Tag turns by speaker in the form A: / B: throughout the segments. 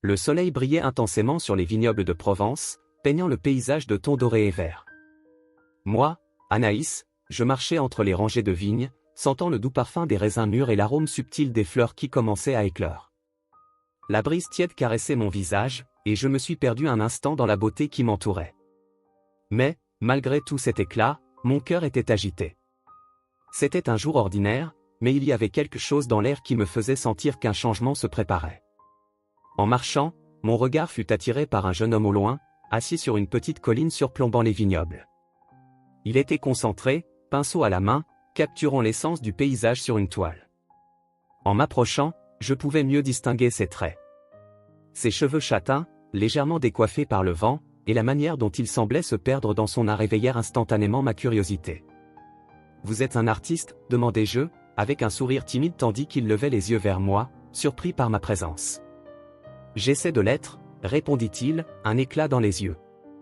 A: Le soleil brillait intensément sur les vignobles de Provence, peignant le paysage de tons dorés et verts. Moi, Anaïs, je marchais entre les rangées de vignes, sentant le doux parfum des raisins mûrs et l'arôme subtil des fleurs qui commençaient à éclore. La brise tiède caressait mon visage, et je me suis perdu un instant dans la beauté qui m'entourait. Mais, malgré tout cet éclat, mon cœur était agité. C'était un jour ordinaire, mais il y avait quelque chose dans l'air qui me faisait sentir qu'un changement se préparait. En marchant, mon regard fut attiré par un jeune homme au loin, assis sur une petite colline surplombant les vignobles. Il était concentré, pinceau à la main, capturant l'essence du paysage sur une toile. En m'approchant, je pouvais mieux distinguer ses traits. Ses cheveux châtains, légèrement décoiffés par le vent, et la manière dont il semblait se perdre dans son art réveillèrent instantanément ma curiosité. « Vous êtes un artiste ?» demandai-je, avec un sourire timide tandis qu'il levait les yeux vers moi, surpris par ma présence. « J'essaie de l'être, » répondit-il, un éclat dans les yeux.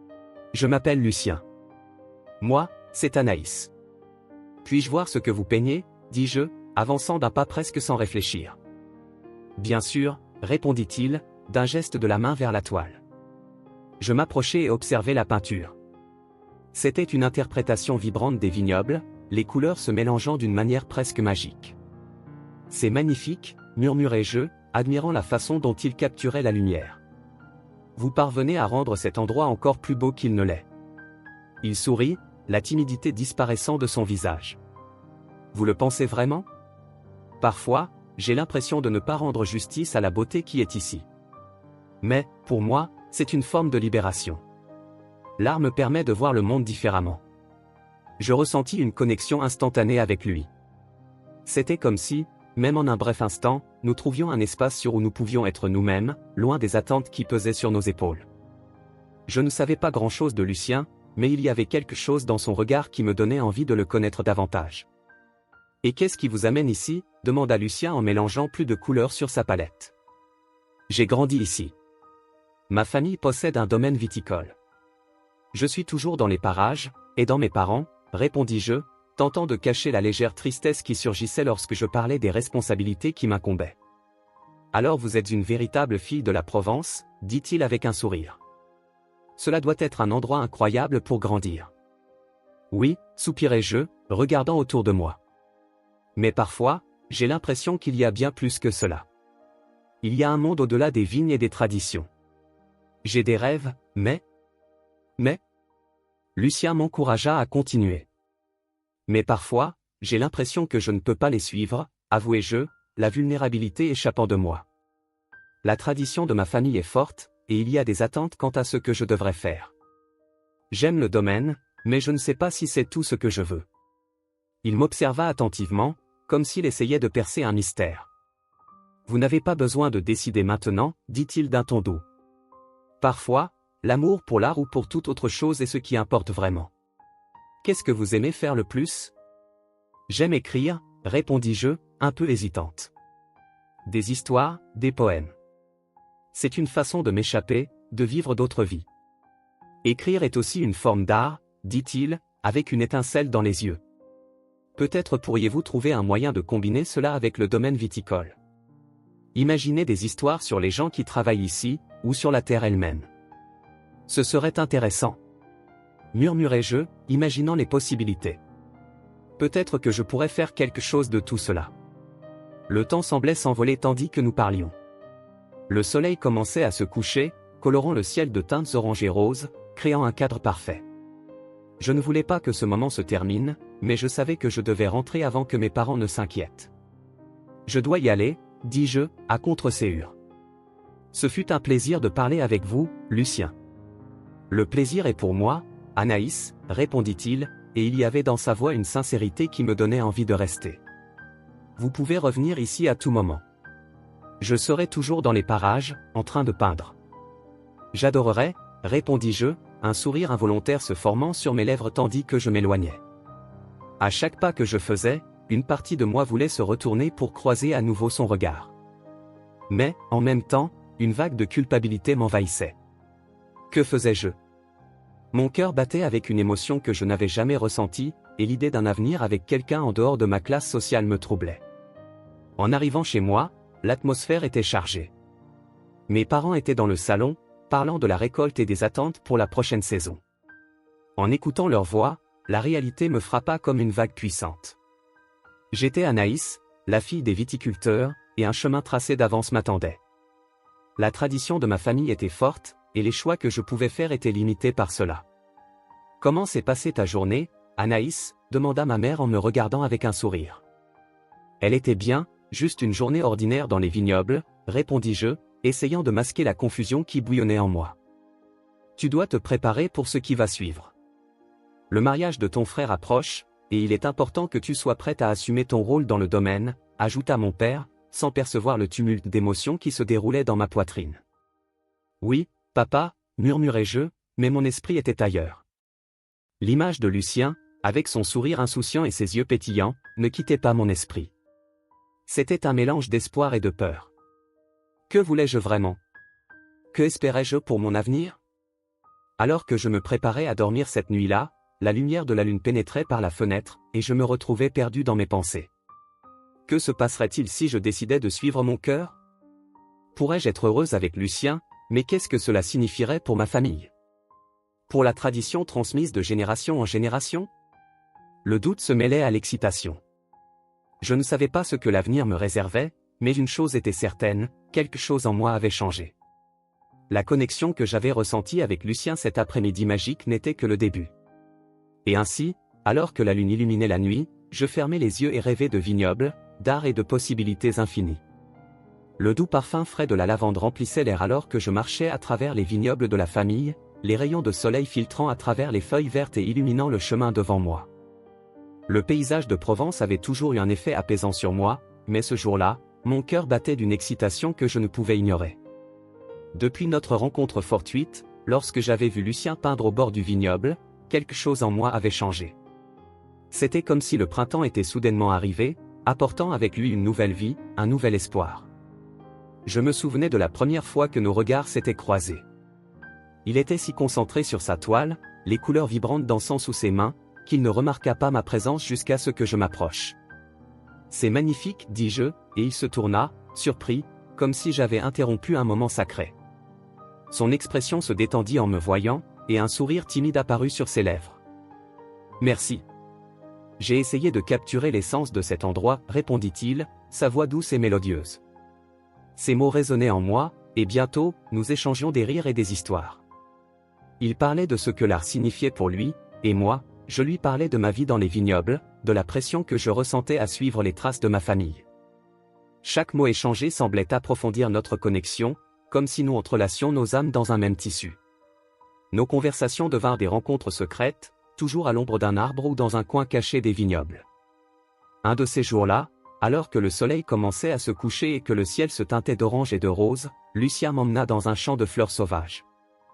A: « Je m'appelle Lucien. »« Moi, c'est Anaïs. »« Puis-je voir ce que vous peignez ?» dis-je, avançant d'un pas presque sans réfléchir. « Bien sûr, » répondit-il, d'un geste de la main vers la toile. Je m'approchai et observai la peinture. C'était une interprétation vibrante des vignobles, les couleurs se mélangeant d'une manière presque magique. « C'est magnifique », murmurai-je, admirant la façon dont il capturait la lumière. « Vous parvenez à rendre cet endroit encore plus beau qu'il ne l'est. » Il sourit, la timidité disparaissant de son visage. « Vous le pensez vraiment ? Parfois, j'ai l'impression de ne pas rendre justice à la beauté qui est ici. Mais, pour moi, c'est une forme de libération. L'art me permet de voir le monde différemment. » Je ressentis une connexion instantanée avec lui. C'était comme si, même en un bref instant, nous trouvions un espace où nous pouvions être nous-mêmes, loin des attentes qui pesaient sur nos épaules. Je ne savais pas grand-chose de Lucien, mais il y avait quelque chose dans son regard qui me donnait envie de le connaître davantage. « Et qu'est-ce qui vous amène ici ?» demanda Lucien en mélangeant plus de couleurs sur sa palette. « J'ai grandi ici. Ma famille possède un domaine viticole. Je suis toujours dans les parages, aidant mes parents, répondis-je, tentant de cacher la légère tristesse qui surgissait lorsque je parlais des responsabilités qui m'incombaient. « Alors vous êtes une véritable fille de la Provence ?» dit-il avec un sourire. « Cela doit être un endroit incroyable pour grandir. »« Oui, » soupirai-je, regardant autour de moi. « Mais parfois, j'ai l'impression qu'il y a bien plus que cela. Il y a un monde au-delà des vignes et des traditions. J'ai des rêves, mais... » Lucien m'encouragea à continuer. « Mais parfois, j'ai l'impression que je ne peux pas les suivre, » avouai-je, la vulnérabilité échappant de moi. La tradition de ma famille est forte, et il y a des attentes quant à ce que je devrais faire. J'aime le domaine, mais je ne sais pas si c'est tout ce que je veux. Il m'observa attentivement, comme s'il essayait de percer un mystère. « Vous n'avez pas besoin de décider maintenant, » dit-il d'un ton doux. « Parfois, l'amour pour l'art ou pour toute autre chose est ce qui importe vraiment. Qu'est-ce que vous aimez faire le plus ? » J'aime écrire, répondis-je, un peu hésitante. Des histoires, des poèmes. C'est une façon de m'échapper, de vivre d'autres vies. Écrire est aussi une forme d'art, dit-il, avec une étincelle dans les yeux. Peut-être pourriez-vous trouver un moyen de combiner cela avec le domaine viticole. Imaginez des histoires sur les gens qui travaillent ici, ou sur la terre elle-même. Ce serait intéressant. Murmurai-je, imaginant les possibilités. Peut-être que je pourrais faire quelque chose de tout cela. Le temps semblait s'envoler tandis que nous parlions. Le soleil commençait à se coucher, colorant le ciel de teintes orange et roses, créant un cadre parfait. Je ne voulais pas que ce moment se termine, mais je savais que je devais rentrer avant que mes parents ne s'inquiètent. « Je dois y aller » dis-je, à contre-séhure. « Ce fut un plaisir de parler avec vous, Lucien. »« Le plaisir est pour moi, Anaïs, » répondit-il, et il y avait dans sa voix une sincérité qui me donnait envie de rester. « Vous pouvez revenir ici à tout moment. Je serai toujours dans les parages, en train de peindre. »« J'adorerais, » répondis-je, un sourire involontaire se formant sur mes lèvres tandis que je m'éloignais. À chaque pas que je faisais, une partie de moi voulait se retourner pour croiser à nouveau son regard. Mais, en même temps, une vague de culpabilité m'envahissait. Que faisais-je ? Mon cœur battait avec une émotion que je n'avais jamais ressentie, et l'idée d'un avenir avec quelqu'un en dehors de ma classe sociale me troublait. En arrivant chez moi, l'atmosphère était chargée. Mes parents étaient dans le salon, parlant de la récolte et des attentes pour la prochaine saison. En écoutant leur voix, la réalité me frappa comme une vague puissante. J'étais Anaïs, la fille des viticulteurs, et un chemin tracé d'avance m'attendait. La tradition de ma famille était forte, et les choix que je pouvais faire étaient limités par cela. « Comment s'est passée ta journée, Anaïs ?» demanda ma mère en me regardant avec un sourire. « Elle était bien, juste une journée ordinaire dans les vignobles, » répondis-je, essayant de masquer la confusion qui bouillonnait en moi. « Tu dois te préparer pour ce qui va suivre. Le mariage de ton frère approche, et il est important que tu sois prête à assumer ton rôle dans le domaine, » ajouta mon père, sans percevoir le tumulte d'émotions qui se déroulait dans ma poitrine. « Oui, papa, » murmurai-je, mais mon esprit était ailleurs. L'image de Lucien, avec son sourire insouciant et ses yeux pétillants, ne quittait pas mon esprit. C'était un mélange d'espoir et de peur. Que voulais-je vraiment? Que espérais-je pour mon avenir? Alors que je me préparais à dormir cette nuit-là, la lumière de la lune pénétrait par la fenêtre, et je me retrouvais perdu dans mes pensées. Que se passerait-il si je décidais de suivre mon cœur? Pourrais-je être heureuse avec Lucien, mais qu'est-ce que cela signifierait pour ma famille? Pour la tradition transmise de génération en génération? Le doute se mêlait à l'excitation. Je ne savais pas ce que l'avenir me réservait, mais une chose était certaine, quelque chose en moi avait changé. La connexion que j'avais ressentie avec Lucien cet après-midi magique n'était que le début. Et ainsi, alors que la lune illuminait la nuit, je fermais les yeux et rêvais de vignobles, d'art et de possibilités infinies. Le doux parfum frais de la lavande remplissait l'air alors que je marchais à travers les vignobles de la famille, les rayons de soleil filtrant à travers les feuilles vertes et illuminant le chemin devant moi. Le paysage de Provence avait toujours eu un effet apaisant sur moi, mais ce jour-là, mon cœur battait d'une excitation que je ne pouvais ignorer. Depuis notre rencontre fortuite, lorsque j'avais vu Lucien peindre au bord du vignoble, quelque chose en moi avait changé. C'était comme si le printemps était soudainement arrivé, apportant avec lui une nouvelle vie, un nouvel espoir. Je me souvenais de la première fois que nos regards s'étaient croisés. Il était si concentré sur sa toile, les couleurs vibrantes dansant sous ses mains, qu'il ne remarqua pas ma présence jusqu'à ce que je m'approche. « C'est magnifique, dis-je, et il se tourna, surpris, comme si j'avais interrompu un moment sacré. Son expression se détendit en me voyant, et un sourire timide apparut sur ses lèvres. « Merci. J'ai essayé de capturer l'essence de cet endroit, » répondit-il, sa voix douce et mélodieuse. Ces mots résonnaient en moi, et bientôt, nous échangions des rires et des histoires. Il parlait de ce que l'art signifiait pour lui, et moi, je lui parlais de ma vie dans les vignobles, de la pression que je ressentais à suivre les traces de ma famille. Chaque mot échangé semblait approfondir notre connexion, comme si nous entrelacions nos âmes dans un même tissu. Nos conversations devinrent des rencontres secrètes, toujours à l'ombre d'un arbre ou dans un coin caché des vignobles. Un de ces jours-là, alors que le soleil commençait à se coucher et que le ciel se teintait d'orange et de rose, Lucien m'emmena dans un champ de fleurs sauvages.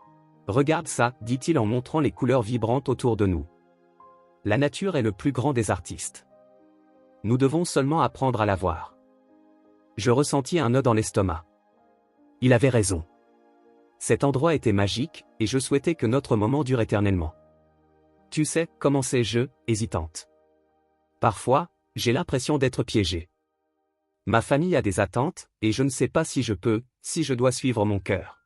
A: « Regarde ça, » dit-il en montrant les couleurs vibrantes autour de nous. La nature est le plus grand des artistes. Nous devons seulement apprendre à la voir. Je ressentis un nœud dans l'estomac. Il avait raison. Cet endroit était magique, et je souhaitais que notre moment dure éternellement. Tu sais, commençai-je, hésitante. Parfois, j'ai l'impression d'être piégée. Ma famille a des attentes, et je ne sais pas si je peux, si je dois suivre mon cœur.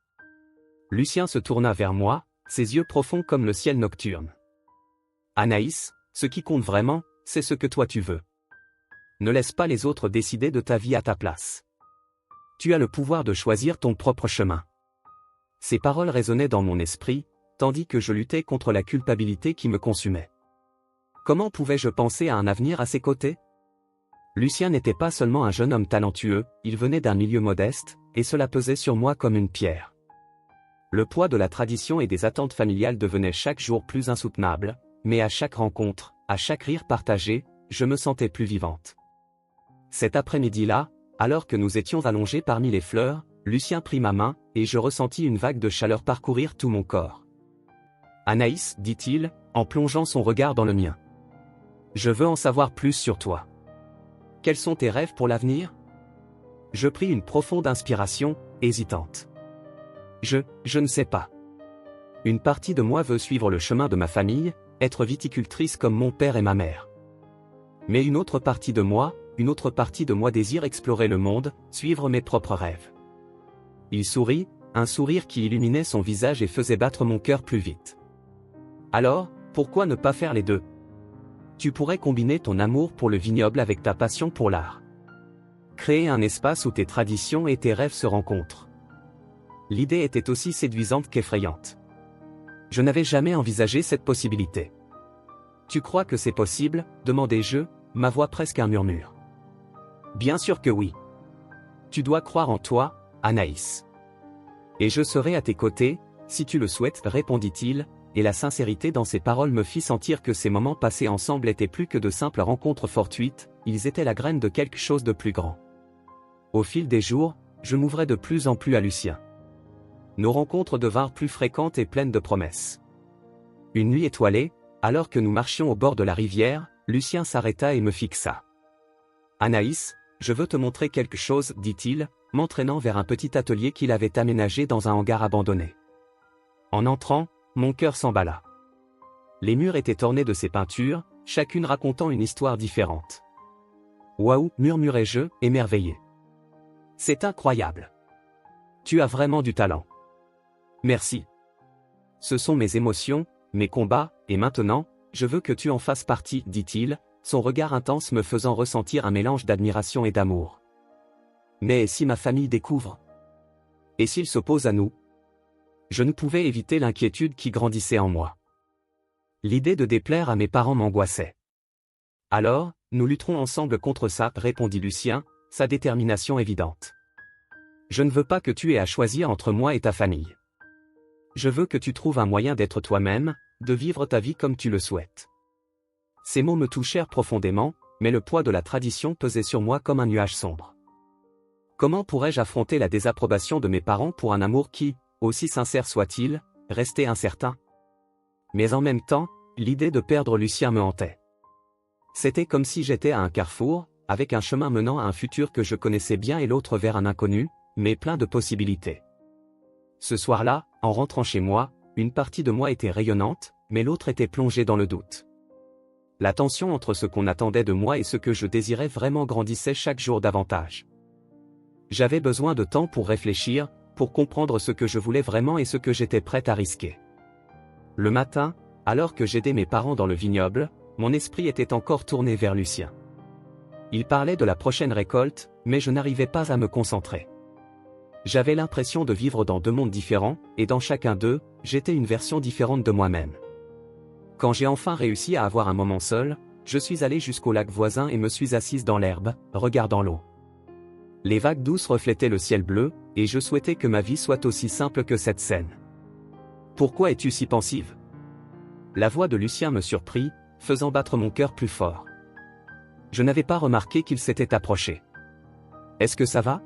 A: Lucien se tourna vers moi, ses yeux profonds comme le ciel nocturne. Anaïs, ce qui compte vraiment, c'est ce que toi tu veux. Ne laisse pas les autres décider de ta vie à ta place. Tu as le pouvoir de choisir ton propre chemin. Ces paroles résonnaient dans mon esprit, tandis que je luttais contre la culpabilité qui me consumait. Comment pouvais-je penser à un avenir à ses côtés? Lucien n'était pas seulement un jeune homme talentueux, il venait d'un milieu modeste, et cela pesait sur moi comme une pierre. Le poids de la tradition et des attentes familiales devenait chaque jour plus insoutenable, mais à chaque rencontre, à chaque rire partagé, je me sentais plus vivante. Cet après-midi-là, alors que nous étions allongés parmi les fleurs, Lucien prit ma main, et je ressentis une vague de chaleur parcourir tout mon corps. « Anaïs, » dit-il, en plongeant son regard dans le mien. « Je veux en savoir plus sur toi. Quels sont tes rêves pour l'avenir ?» Je pris une profonde inspiration, hésitante. Je ne sais pas. Une partie de moi veut suivre le chemin de ma famille, être viticultrice comme mon père et ma mère. Mais une autre partie de moi désire explorer le monde, suivre mes propres rêves. Il sourit, un sourire qui illuminait son visage et faisait battre mon cœur plus vite. Alors, pourquoi ne pas faire les deux? Tu pourrais combiner ton amour pour le vignoble avec ta passion pour l'art. Créer un espace où tes traditions et tes rêves se rencontrent. L'idée était aussi séduisante qu'effrayante. Je n'avais jamais envisagé cette possibilité. Tu crois que c'est possible? Demandai-je, ma voix presque un murmure. Bien sûr que oui. Tu dois croire en toi, Anaïs. Et je serai à tes côtés, si tu le souhaites, répondit-il, et la sincérité dans ses paroles me fit sentir que ces moments passés ensemble étaient plus que de simples rencontres fortuites, ils étaient la graine de quelque chose de plus grand. Au fil des jours, je m'ouvrais de plus en plus à Lucien. Nos rencontres devinrent plus fréquentes et pleines de promesses. Une nuit étoilée, alors que nous marchions au bord de la rivière, Lucien s'arrêta et me fixa. « Anaïs, je veux te montrer quelque chose, dit-il, m'entraînant vers un petit atelier qu'il avait aménagé dans un hangar abandonné. En entrant, mon cœur s'emballa. Les murs étaient ornés de ses peintures, chacune racontant une histoire différente. « Waouh !» murmurai-je, émerveillé. « C'est incroyable. Tu as vraiment du talent. » Merci. Ce sont mes émotions, mes combats, et maintenant, je veux que tu en fasses partie, dit-il, son regard intense me faisant ressentir un mélange d'admiration et d'amour. Mais si ma famille découvre? Et s'ils s'opposent à nous? Je ne pouvais éviter l'inquiétude qui grandissait en moi. L'idée de déplaire à mes parents m'angoissait. Alors, nous lutterons ensemble contre ça, répondit Lucien, sa détermination évidente. Je ne veux pas que tu aies à choisir entre moi et ta famille. Je veux que tu trouves un moyen d'être toi-même, de vivre ta vie comme tu le souhaites. Ces mots me touchèrent profondément, mais le poids de la tradition pesait sur moi comme un nuage sombre. Comment pourrais-je affronter la désapprobation de mes parents pour un amour qui, aussi sincère soit-il, restait incertain? Mais en même temps, l'idée de perdre Lucien me hantait. C'était comme si j'étais à un carrefour, avec un chemin menant à un futur que je connaissais bien et l'autre vers un inconnu, mais plein de possibilités. Ce soir-là, en rentrant chez moi, une partie de moi était rayonnante, mais l'autre était plongée dans le doute. La tension entre ce qu'on attendait de moi et ce que je désirais vraiment grandissait chaque jour davantage. J'avais besoin de temps pour réfléchir, pour comprendre ce que je voulais vraiment et ce que j'étais prêt à risquer. Le matin, alors que j'aidais mes parents dans le vignoble, mon esprit était encore tourné vers Lucien. Il parlait de la prochaine récolte, mais je n'arrivais pas à me concentrer. J'avais l'impression de vivre dans deux mondes différents, et dans chacun d'eux, j'étais une version différente de moi-même. Quand j'ai enfin réussi à avoir un moment seul, je suis allé jusqu'au lac voisin et me suis assise dans l'herbe, regardant l'eau. Les vagues douces reflétaient le ciel bleu, et je souhaitais que ma vie soit aussi simple que cette scène. « Pourquoi es-tu si pensive ?» La voix de Lucien me surprit, faisant battre mon cœur plus fort. Je n'avais pas remarqué qu'il s'était approché. « Est-ce que ça va ? »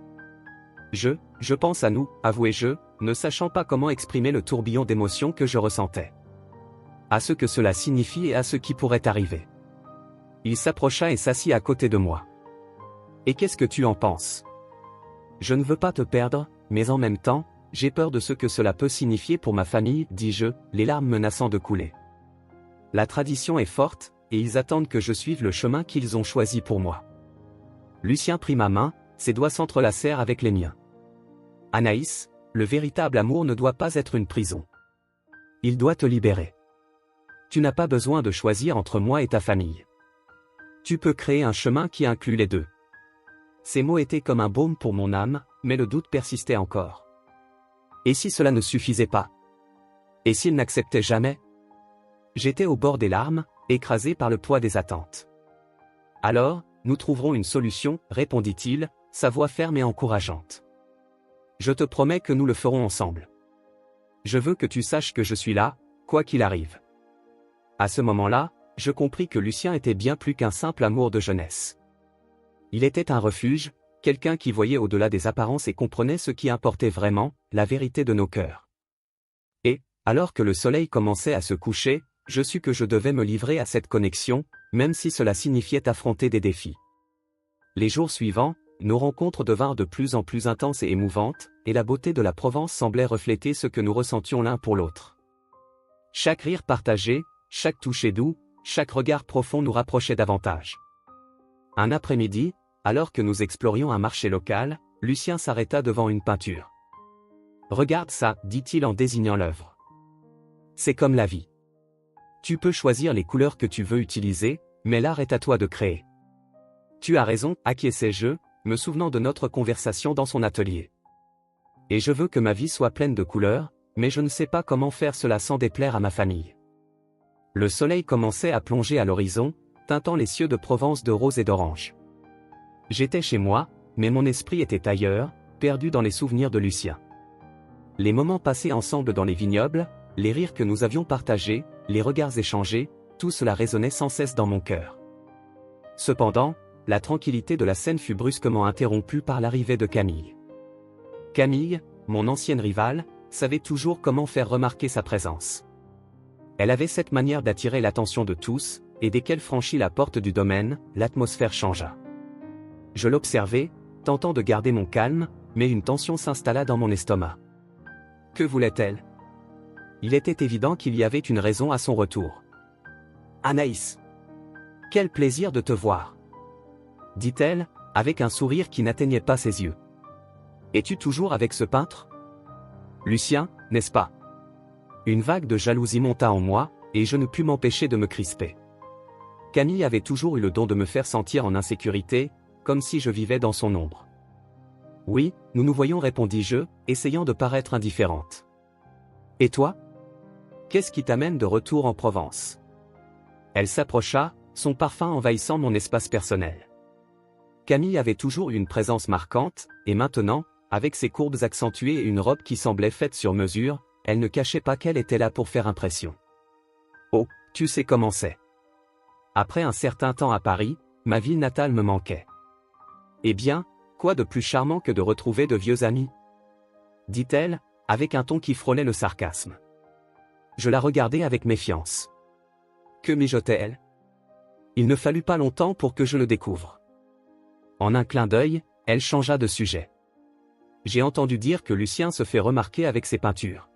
A: Je pense à nous, avouai-je, ne sachant pas comment exprimer le tourbillon d'émotions que je ressentais. À ce que cela signifie et à ce qui pourrait arriver. Il s'approcha et s'assit à côté de moi. « Et qu'est-ce que tu en penses ? Je ne veux pas te perdre, mais en même temps, j'ai peur de ce que cela peut signifier pour ma famille, dis-je, les larmes menaçant de couler. La tradition est forte, et ils attendent que je suive le chemin qu'ils ont choisi pour moi. » Lucien prit ma main, ses doigts s'entrelacèrent avec les miens. « Anaïs, le véritable amour ne doit pas être une prison. Il doit te libérer. Tu n'as pas besoin de choisir entre moi et ta famille. Tu peux créer un chemin qui inclut les deux. » Ces mots étaient comme un baume pour mon âme, mais le doute persistait encore. Et si cela ne suffisait pas? Et s'il n'acceptait jamais? J'étais au bord des larmes, écrasé par le poids des attentes. « Alors, nous trouverons une solution, répondit-il, sa voix ferme et encourageante. Je te promets que nous le ferons ensemble. Je veux que tu saches que je suis là, quoi qu'il arrive. » À ce moment-là, je compris que Lucien était bien plus qu'un simple amour de jeunesse. Il était un refuge, quelqu'un qui voyait au-delà des apparences et comprenait ce qui importait vraiment, la vérité de nos cœurs. Et, alors que le soleil commençait à se coucher, je sus que je devais me livrer à cette connexion, même si cela signifiait affronter des défis. Les jours suivants, nos rencontres devinrent de plus en plus intenses et émouvantes, et la beauté de la Provence semblait refléter ce que nous ressentions l'un pour l'autre. Chaque rire partagé, chaque toucher doux, chaque regard profond nous rapprochait davantage. Un après-midi, alors que nous explorions un marché local, Lucien s'arrêta devant une peinture. Regarde ça, dit-il en désignant l'œuvre. C'est comme la vie. Tu peux choisir les couleurs que tu veux utiliser, mais l'art est à toi de créer. Tu as raison, acquiesçai-je, me souvenant de notre conversation dans son atelier. Et je veux que ma vie soit pleine de couleurs, mais je ne sais pas comment faire cela sans déplaire à ma famille. Le soleil commençait à plonger à l'horizon, teintant les cieux de Provence de rose et d'orange. J'étais chez moi, mais mon esprit était ailleurs, perdu dans les souvenirs de Lucien. Les moments passés ensemble dans les vignobles, les rires que nous avions partagés, les regards échangés, tout cela résonnait sans cesse dans mon cœur. Cependant, la tranquillité de la scène fut brusquement interrompue par l'arrivée de Camille. Camille, mon ancienne rivale, savait toujours comment faire remarquer sa présence. Elle avait cette manière d'attirer l'attention de tous, et dès qu'elle franchit la porte du domaine, l'atmosphère changea. Je l'observais, tentant de garder mon calme, mais une tension s'installa dans mon estomac. Que voulait-elle? Il était évident qu'il y avait une raison à son retour. « Anaïs! Quel plaisir de te voir !» dit-elle, avec un sourire qui n'atteignait pas ses yeux. « Es-tu toujours avec ce peintre? Lucien, n'est-ce pas ?» Une vague de jalousie monta en moi, et je ne pus m'empêcher de me crisper. Camille avait toujours eu le don de me faire sentir en insécurité, comme si je vivais dans son ombre. « Oui, nous nous voyons, répondis-je, essayant de paraître indifférente. « Et toi? Qu'est-ce qui t'amène de retour en Provence ?» Elle s'approcha, son parfum envahissant mon espace personnel. Camille avait toujours eu une présence marquante, et maintenant, avec ses courbes accentuées et une robe qui semblait faite sur mesure, elle ne cachait pas qu'elle était là pour faire impression. Oh, tu sais comment c'est. Après un certain temps à Paris, ma ville natale me manquait. Eh bien, quoi de plus charmant que de retrouver de vieux amis? Dit-elle, avec un ton qui frôlait le sarcasme. Je la regardais avec méfiance. Que mijotait-elle? Il ne fallut pas longtemps pour que je le découvre. En un clin d'œil, elle changea de sujet. J'ai entendu dire que Lucien se fait remarquer avec ses peintures.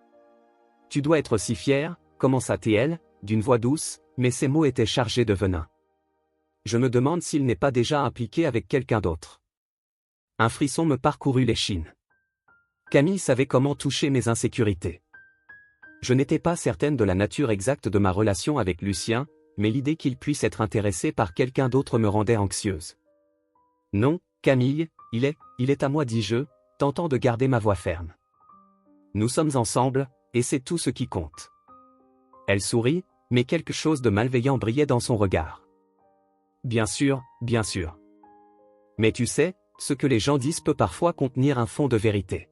A: Tu dois être si fier, commença-t-elle, d'une voix douce, mais ses mots étaient chargés de venin. Je me demande s'il n'est pas déjà impliqué avec quelqu'un d'autre. Un frisson me parcourut l'échine. Camille savait comment toucher mes insécurités. Je n'étais pas certaine de la nature exacte de ma relation avec Lucien, mais l'idée qu'il puisse être intéressé par quelqu'un d'autre me rendait anxieuse. Non, Camille, il est à moi, dis-je, tentant de garder ma voix ferme. Nous sommes ensemble, et c'est tout ce qui compte. Elle sourit, mais quelque chose de malveillant brillait dans son regard. Bien sûr, bien sûr. Mais tu sais, ce que les gens disent peut parfois contenir un fond de vérité.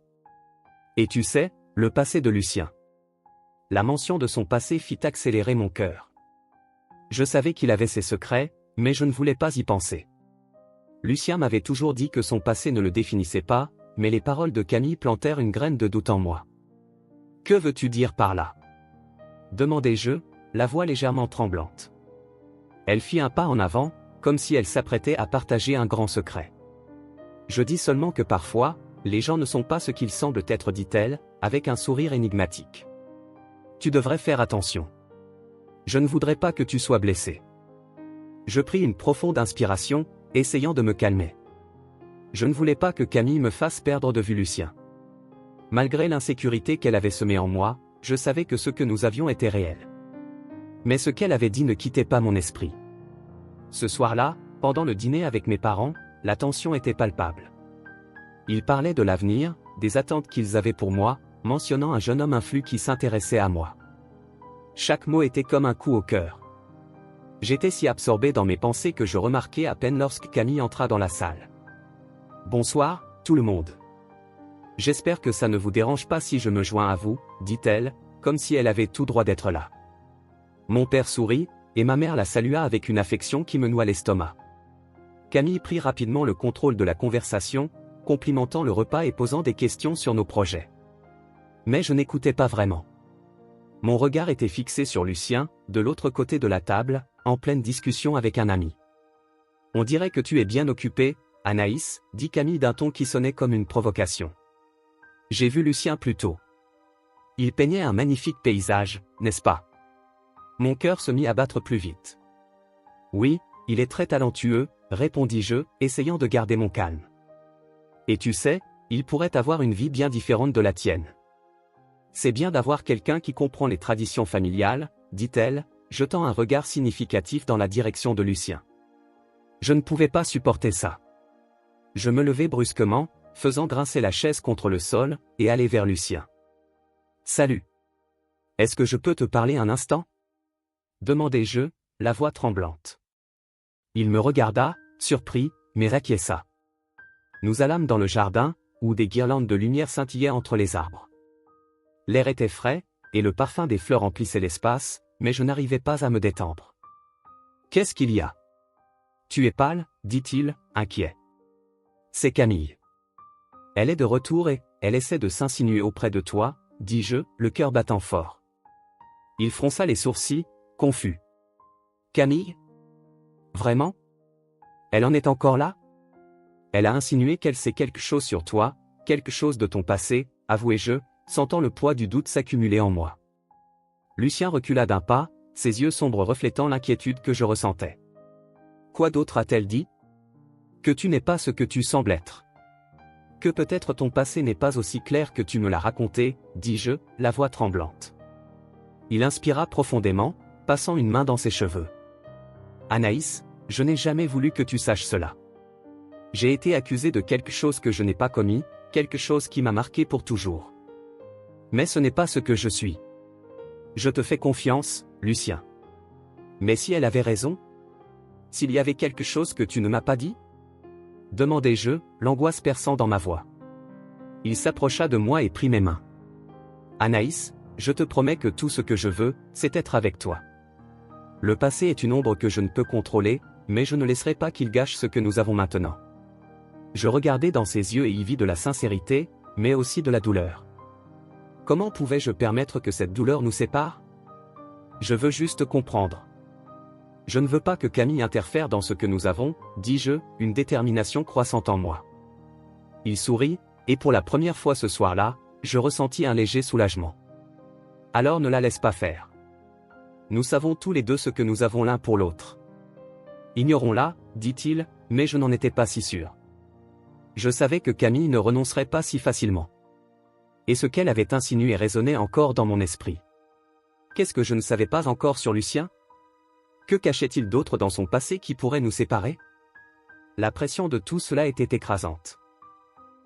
A: Et tu sais, le passé de Lucien. La mention de son passé fit accélérer mon cœur. Je savais qu'il avait ses secrets, mais je ne voulais pas y penser. Lucien m'avait toujours dit que son passé ne le définissait pas, mais les paroles de Camille plantèrent une graine de doute en moi. « Que veux-tu dire par là ?» demandai-je, la voix légèrement tremblante. Elle fit un pas en avant, comme si elle s'apprêtait à partager un grand secret. Je dis seulement que parfois, les gens ne sont pas ce qu'ils semblent être, dit-elle, avec un sourire énigmatique. Tu devrais faire attention. Je ne voudrais pas que tu sois blessé. Je pris une profonde inspiration, essayant de me calmer. Je ne voulais pas que Camille me fasse perdre de vue Lucien. Malgré l'insécurité qu'elle avait semée en moi, je savais que ce que nous avions était réel. Mais ce qu'elle avait dit ne quittait pas mon esprit. Ce soir-là, pendant le dîner avec mes parents, la tension était palpable. Ils parlaient de l'avenir, des attentes qu'ils avaient pour moi, mentionnant un jeune homme influent qui s'intéressait à moi. Chaque mot était comme un coup au cœur. J'étais si absorbé dans mes pensées que je remarquai à peine lorsque Camille entra dans la salle. « Bonsoir, tout le monde. J'espère que ça ne vous dérange pas si je me joins à vous, » dit-elle, comme si elle avait tout droit d'être là. Mon père sourit, et ma mère la salua avec une affection qui me noua l'estomac. Camille prit rapidement le contrôle de la conversation, complimentant le repas et posant des questions sur nos projets. Mais je n'écoutais pas vraiment. Mon regard était fixé sur Lucien, de l'autre côté de la table, en pleine discussion avec un ami. « On dirait que tu es bien occupée, Anaïs, » dit Camille d'un ton qui sonnait comme une provocation. « J'ai vu Lucien plus tôt. Il peignait un magnifique paysage, n'est-ce pas ?» Mon cœur se mit à battre plus vite. « Oui, il est très talentueux, » répondis-je, essayant de garder mon calme. « Et tu sais, il pourrait avoir une vie bien différente de la tienne. C'est bien d'avoir quelqu'un qui comprend les traditions familiales, dit-elle, jetant un regard significatif dans la direction de Lucien. Je ne pouvais pas supporter ça. Je me levai brusquement, faisant grincer la chaise contre le sol, et allai vers Lucien. « Salut. Est-ce que je peux te parler un instant ?» demandai-je, la voix tremblante. Il me regarda, surpris, mais acquiesça. Nous allâmes dans le jardin, où des guirlandes de lumière scintillaient entre les arbres. L'air était frais, et le parfum des fleurs emplissait l'espace, mais je n'arrivais pas à me détendre. « Qu'est-ce qu'il y a ? Tu es pâle, dit-il, inquiet. C'est Camille. Elle est de retour et elle essaie de s'insinuer auprès de toi, dis-je, le cœur battant fort. Il fronça les sourcils, confus. Camille ? Vraiment ? Elle en est encore là ? Elle a insinué qu'elle sait quelque chose sur toi, quelque chose de ton passé, avouai-je, sentant le poids du doute s'accumuler en moi. Lucien recula d'un pas, ses yeux sombres reflétant l'inquiétude que je ressentais. Quoi d'autre a-t-elle dit ? Que tu n'es pas ce que tu sembles être. Que peut-être ton passé n'est pas aussi clair que tu me l'as raconté, dis-je, la voix tremblante. Il inspira profondément, passant une main dans ses cheveux. Anaïs, je n'ai jamais voulu que tu saches cela. J'ai été accusé de quelque chose que je n'ai pas commis, quelque chose qui m'a marqué pour toujours. Mais ce n'est pas ce que je suis. Je te fais confiance, Lucien. Mais si elle avait raison ? S'il y avait quelque chose que tu ne m'as pas dit ? Demandai-je, l'angoisse perçant dans ma voix. Il s'approcha de moi et prit mes mains. Anaïs, je te promets que tout ce que je veux, c'est être avec toi. Le passé est une ombre que je ne peux contrôler, mais je ne laisserai pas qu'il gâche ce que nous avons maintenant. Je regardai dans ses yeux et y vis de la sincérité, mais aussi de la douleur. Comment pouvais-je permettre que cette douleur nous sépare ? Je veux juste comprendre. Je ne veux pas que Camille interfère dans ce que nous avons, dis-je, une détermination croissante en moi. Il sourit, et pour la première fois ce soir-là, je ressentis un léger soulagement. Alors ne la laisse pas faire. Nous savons tous les deux ce que nous avons l'un pour l'autre. Ignorons-la, dit-il, mais je n'en étais pas si sûr. Je savais que Camille ne renoncerait pas si facilement. Et ce qu'elle avait insinué résonnait encore dans mon esprit. Qu'est-ce que je ne savais pas encore sur Lucien ? Que cachait-il d'autre dans son passé qui pourrait nous séparer ? La pression de tout cela était écrasante.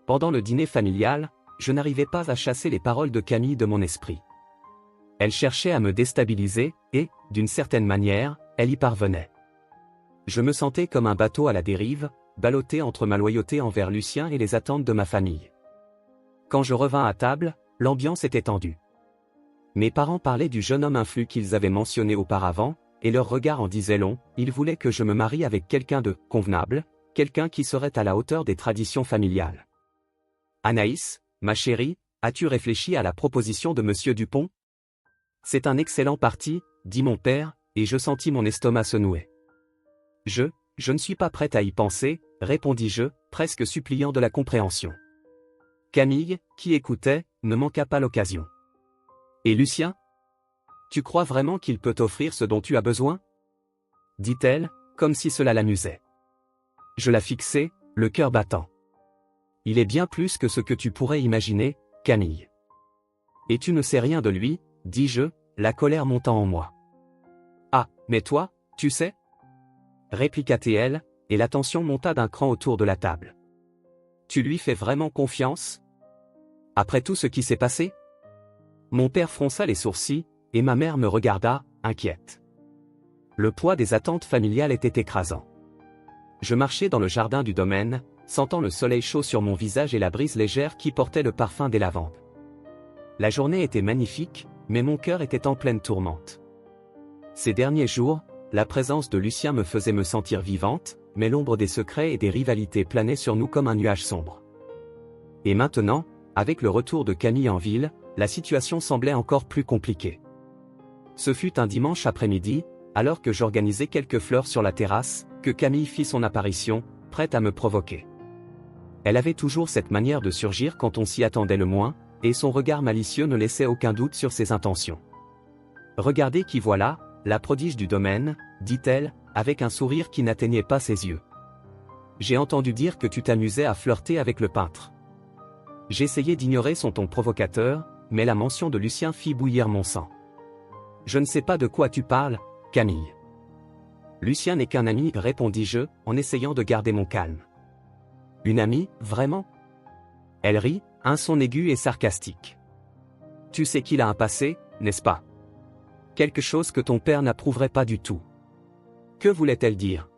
A: Pendant le dîner familial, je n'arrivais pas à chasser les paroles de Camille de mon esprit. Elle cherchait à me déstabiliser, et, d'une certaine manière, elle y parvenait. Je me sentais comme un bateau à la dérive, ballotté entre ma loyauté envers Lucien et les attentes de ma famille. Quand je revins à table, l'ambiance était tendue. Mes parents parlaient du jeune homme influent qu'ils avaient mentionné auparavant, et leur regard en disait long, ils voulaient que je me marie avec quelqu'un de convenable, quelqu'un qui serait à la hauteur des traditions familiales. Anaïs, ma chérie, as-tu réfléchi à la proposition de Monsieur Dupont ? C'est un excellent parti, dit mon père, et je sentis mon estomac se nouer. Je ne suis pas prête à y penser, répondis-je, presque suppliant de la compréhension. Camille, qui écoutait, ne manqua pas l'occasion. Et Lucien ? Tu crois vraiment qu'il peut t'offrir ce dont tu as besoin ? Dit-elle, comme si cela l'amusait. Je la fixai, le cœur battant. Il est bien plus que ce que tu pourrais imaginer, Camille. Et tu ne sais rien de lui, dis-je, la colère montant en moi. Ah, mais toi, tu sais ? Répliqua-t-elle, et la tension monta d'un cran autour de la table. Tu lui fais vraiment confiance ? Après tout ce qui s'est passé ? Mon père fronça les sourcils, et ma mère me regarda, inquiète. Le poids des attentes familiales était écrasant. Je marchais dans le jardin du domaine, sentant le soleil chaud sur mon visage et la brise légère qui portait le parfum des lavandes. La journée était magnifique, mais mon cœur était en pleine tourmente. Ces derniers jours, la présence de Lucien me faisait me sentir vivante, mais l'ombre des secrets et des rivalités planait sur nous comme un nuage sombre. Et maintenant, avec le retour de Camille en ville, la situation semblait encore plus compliquée. Ce fut un dimanche après-midi, alors que j'organisais quelques fleurs sur la terrasse, que Camille fit son apparition, prête à me provoquer. Elle avait toujours cette manière de surgir quand on s'y attendait le moins, et son regard malicieux ne laissait aucun doute sur ses intentions. « Regardez qui voilà, la prodige du domaine, » dit-elle, avec un sourire qui n'atteignait pas ses yeux. « J'ai entendu dire que tu t'amusais à flirter avec le peintre. » J'essayai d'ignorer son ton provocateur, mais la mention de Lucien fit bouillir mon sang. Je ne sais pas de quoi tu parles, Camille. Lucien n'est qu'un ami, répondis-je, en essayant de garder mon calme. Une amie, vraiment? Elle rit, un son aigu et sarcastique. Tu sais qu'il a un passé, n'est-ce pas? Quelque chose que ton père n'approuverait pas du tout. Que voulait-elle dire?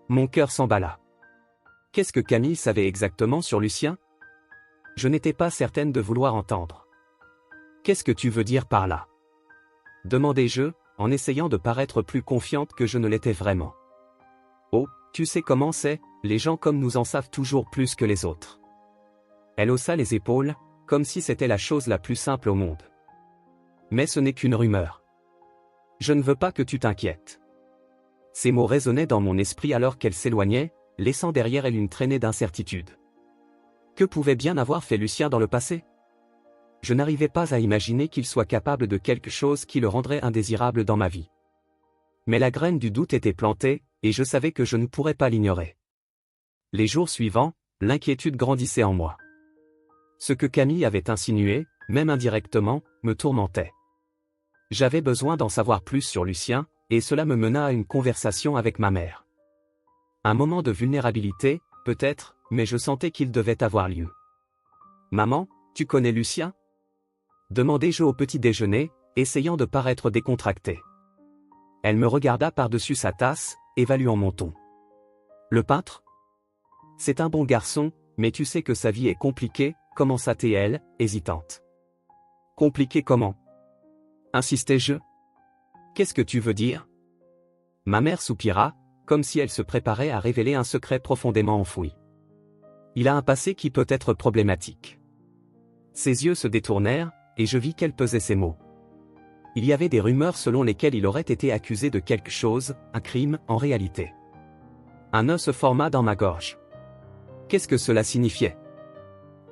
A: Mon cœur s'emballa. Qu'est-ce que Camille savait exactement sur Lucien? Je n'étais pas certaine de vouloir entendre. Qu'est-ce que tu veux dire par là? Demandai-je, en essayant de paraître plus confiante que je ne l'étais vraiment. Oh, tu sais comment c'est, les gens comme nous en savent toujours plus que les autres. Elle haussa les épaules, comme si c'était la chose la plus simple au monde. Mais ce n'est qu'une rumeur. Je ne veux pas que tu t'inquiètes. Ces mots résonnaient dans mon esprit alors qu'elle s'éloignait, laissant derrière elle une traînée d'incertitude. Que pouvait bien avoir fait Lucien dans le passé? Je n'arrivais pas à imaginer qu'il soit capable de quelque chose qui le rendrait indésirable dans ma vie. Mais la graine du doute était plantée, et je savais que je ne pourrais pas l'ignorer. Les jours suivants, l'inquiétude grandissait en moi. Ce que Camille avait insinué, même indirectement, me tourmentait. J'avais besoin d'en savoir plus sur Lucien, et cela me mena à une conversation avec ma mère. Un moment de vulnérabilité, peut-être, mais je sentais qu'il devait avoir lieu. « Maman, tu connais Lucien ?» demandai-je au petit déjeuner, essayant de paraître décontracté. Elle me regarda par-dessus sa tasse, évaluant mon ton. « Le peintre ? C'est un bon garçon, mais tu sais que sa vie est compliquée, commença-t-elle, hésitante. « Compliquée comment ? Insistai-je. Qu'est-ce que tu veux dire ? Ma mère soupira, comme si elle se préparait à révéler un secret profondément enfoui. Il a un passé qui peut être problématique. Ses yeux se détournèrent, et je vis qu'elle pesait ses mots. Il y avait des rumeurs selon lesquelles il aurait été accusé de quelque chose, un crime, en réalité. Un nœud se forma dans ma gorge. Qu'est-ce que cela signifiait?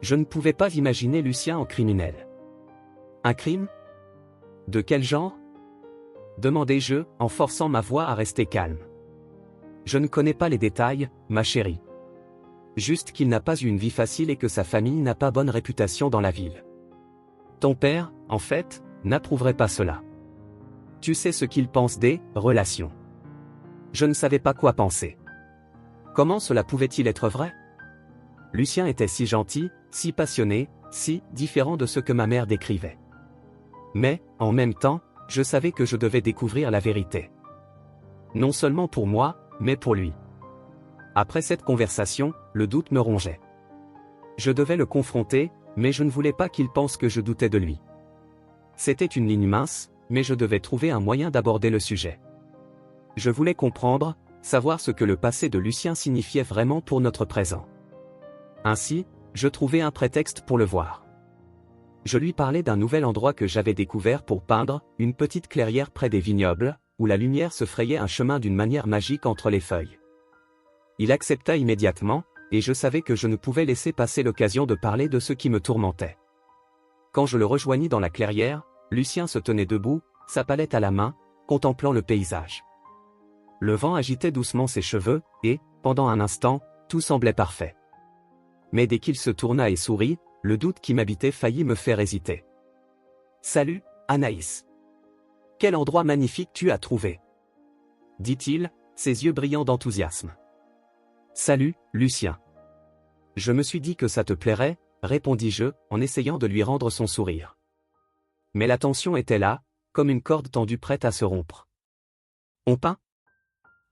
A: Je ne pouvais pas imaginer Lucien en criminel. Un crime? De quel genre? Demandai-je, en forçant ma voix à rester calme. Je ne connais pas les détails, ma chérie. Juste qu'il n'a pas eu une vie facile et que sa famille n'a pas bonne réputation dans la ville. Ton père, en fait, n'approuverait pas cela. Tu sais ce qu'il pense des relations. Je ne savais pas quoi penser. Comment cela pouvait-il être vrai? Lucien était si gentil, si passionné, si différent de ce que ma mère décrivait. Mais, en même temps, je savais que je devais découvrir la vérité. Non seulement pour moi, mais pour lui. Après cette conversation, le doute me rongeait. Je devais le confronter, mais je ne voulais pas qu'il pense que je doutais de lui. C'était une ligne mince, mais je devais trouver un moyen d'aborder le sujet. Je voulais comprendre, savoir ce que le passé de Lucien signifiait vraiment pour notre présent. Ainsi, je trouvai un prétexte pour le voir. Je lui parlais d'un nouvel endroit que j'avais découvert pour peindre, une petite clairière près des vignobles, où la lumière se frayait un chemin d'une manière magique entre les feuilles. Il accepta immédiatement, et je savais que je ne pouvais laisser passer l'occasion de parler de ce qui me tourmentait. Quand je le rejoignis dans la clairière, Lucien se tenait debout, sa palette à la main, contemplant le paysage. Le vent agitait doucement ses cheveux, et, pendant un instant, tout semblait parfait. Mais dès qu'il se tourna et sourit, le doute qui m'habitait faillit me faire hésiter. « Salut, Anaïs. Quel endroit magnifique tu as trouvé !» dit-il, ses yeux brillants d'enthousiasme. « Salut, Lucien. Je me suis dit que ça te plairait, répondis-je, en essayant de lui rendre son sourire. Mais la tension était là, comme une corde tendue prête à se rompre. « On peint ?»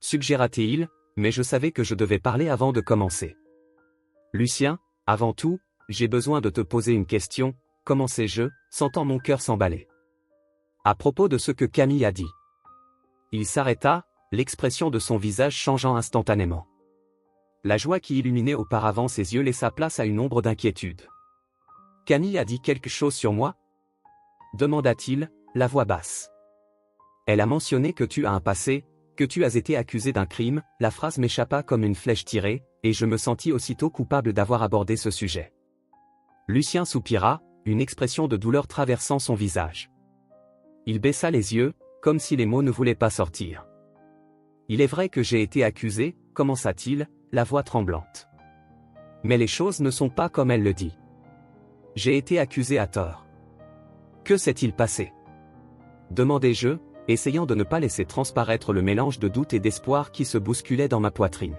A: suggéra-t-il, mais je savais que je devais parler avant de commencer. « Lucien, avant tout, j'ai besoin de te poser une question, commençai-je, sentant mon cœur s'emballer. À propos de ce que Camille a dit. » Il s'arrêta, l'expression de son visage changeant instantanément. La joie qui illuminait auparavant ses yeux laissa place à une ombre d'inquiétude. « Camille a dit quelque chose sur moi ?» demanda-t-il, la voix basse. « Elle a mentionné que tu as un passé, que tu as été accusé d'un crime. » La phrase m'échappa comme une flèche tirée, et je me sentis aussitôt coupable d'avoir abordé ce sujet. Lucien soupira, une expression de douleur traversant son visage. Il baissa les yeux, comme si les mots ne voulaient pas sortir. « Il est vrai que j'ai été accusé, » commença-t-il, la voix tremblante. « Mais les choses ne sont pas comme elle le dit. J'ai été accusé à tort. Que s'est-il passé? Demandai-je, essayant de ne pas laisser transparaître le mélange de doute et d'espoir qui se bousculait dans ma poitrine.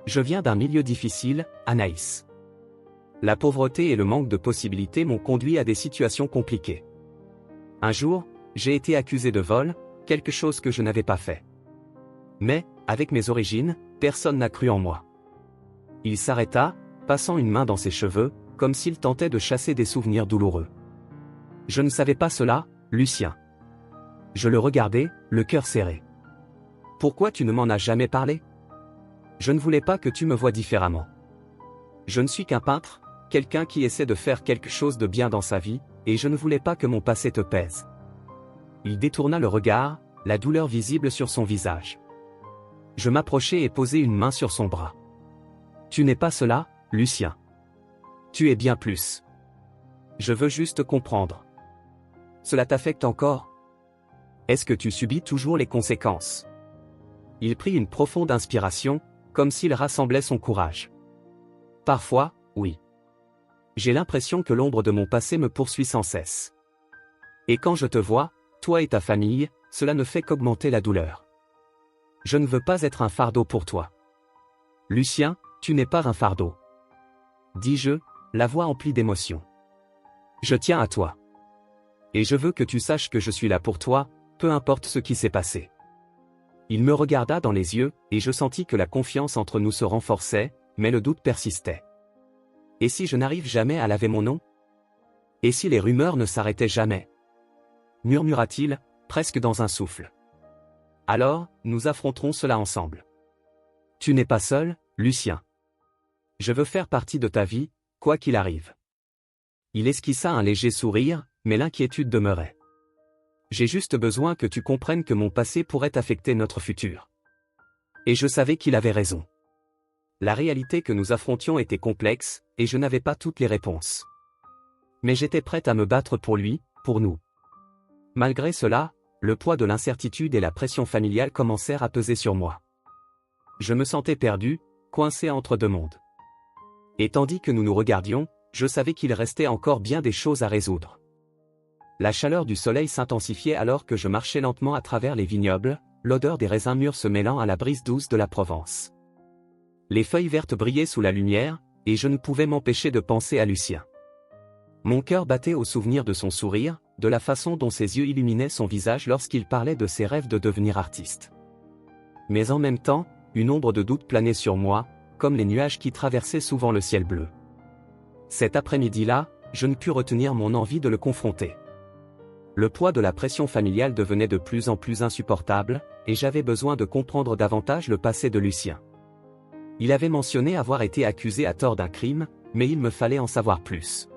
A: Je viens d'un milieu difficile, Anaïs. La pauvreté et le manque de possibilités m'ont conduit à des situations compliquées. Un jour, j'ai été accusé de vol, quelque chose que je n'avais pas fait. Mais, avec mes origines, personne n'a cru en moi. Il s'arrêta, passant une main dans ses cheveux, comme s'il tentait de chasser des souvenirs douloureux. Je ne savais pas cela, Lucien. Je le regardais, le cœur serré. Pourquoi tu ne m'en as jamais parlé? Je ne voulais pas que tu me voies différemment. Je ne suis qu'un peintre, quelqu'un qui essaie de faire quelque chose de bien dans sa vie, et je ne voulais pas que mon passé te pèse. Il détourna le regard, la douleur visible sur son visage. Je m'approchai et posai une main sur son bras. Tu n'es pas cela, Lucien. Tu es bien plus. Je veux juste comprendre. Cela t'affecte encore? Est-ce que tu subis toujours les conséquences? Il prit une profonde inspiration, comme s'il rassemblait son courage. Parfois, oui. J'ai l'impression que l'ombre de mon passé me poursuit sans cesse. Et quand je te vois, toi et ta famille, cela ne fait qu'augmenter la douleur. Je ne veux pas être un fardeau pour toi. Lucien, tu n'es pas un fardeau. Dis-je, la voix emplie d'émotion. Je tiens à toi. Et je veux que tu saches que je suis là pour toi, peu importe ce qui s'est passé. Il me regarda dans les yeux, et je sentis que la confiance entre nous se renforçait, mais le doute persistait. Et si je n'arrive jamais à laver mon nom? Et si les rumeurs ne s'arrêtaient jamais? Murmura-t-il, presque dans un souffle. Alors, nous affronterons cela ensemble. Tu n'es pas seul, Lucien. Je veux faire partie de ta vie, quoi qu'il arrive. Il esquissa un léger sourire, mais l'inquiétude demeurait. J'ai juste besoin que tu comprennes que mon passé pourrait affecter notre futur. Et je savais qu'il avait raison. La réalité que nous affrontions était complexe, et je n'avais pas toutes les réponses. Mais j'étais prête à me battre pour lui, pour nous. Malgré cela, le poids de l'incertitude et la pression familiale commencèrent à peser sur moi. Je me sentais perdu, coincé entre deux mondes. Et tandis que nous nous regardions, je savais qu'il restait encore bien des choses à résoudre. La chaleur du soleil s'intensifiait alors que je marchais lentement à travers les vignobles, l'odeur des raisins mûrs se mêlant à la brise douce de la Provence. Les feuilles vertes brillaient sous la lumière, et je ne pouvais m'empêcher de penser à Lucien. Mon cœur battait au souvenir de son sourire, de la façon dont ses yeux illuminaient son visage lorsqu'il parlait de ses rêves de devenir artiste. Mais en même temps, une ombre de doute planait sur moi, comme les nuages qui traversaient souvent le ciel bleu. Cet après-midi-là, je ne pus retenir mon envie de le confronter. Le poids de la pression familiale devenait de plus en plus insupportable, et j'avais besoin de comprendre davantage le passé de Lucien. Il avait mentionné avoir été accusé à tort d'un crime, mais il me fallait en savoir plus.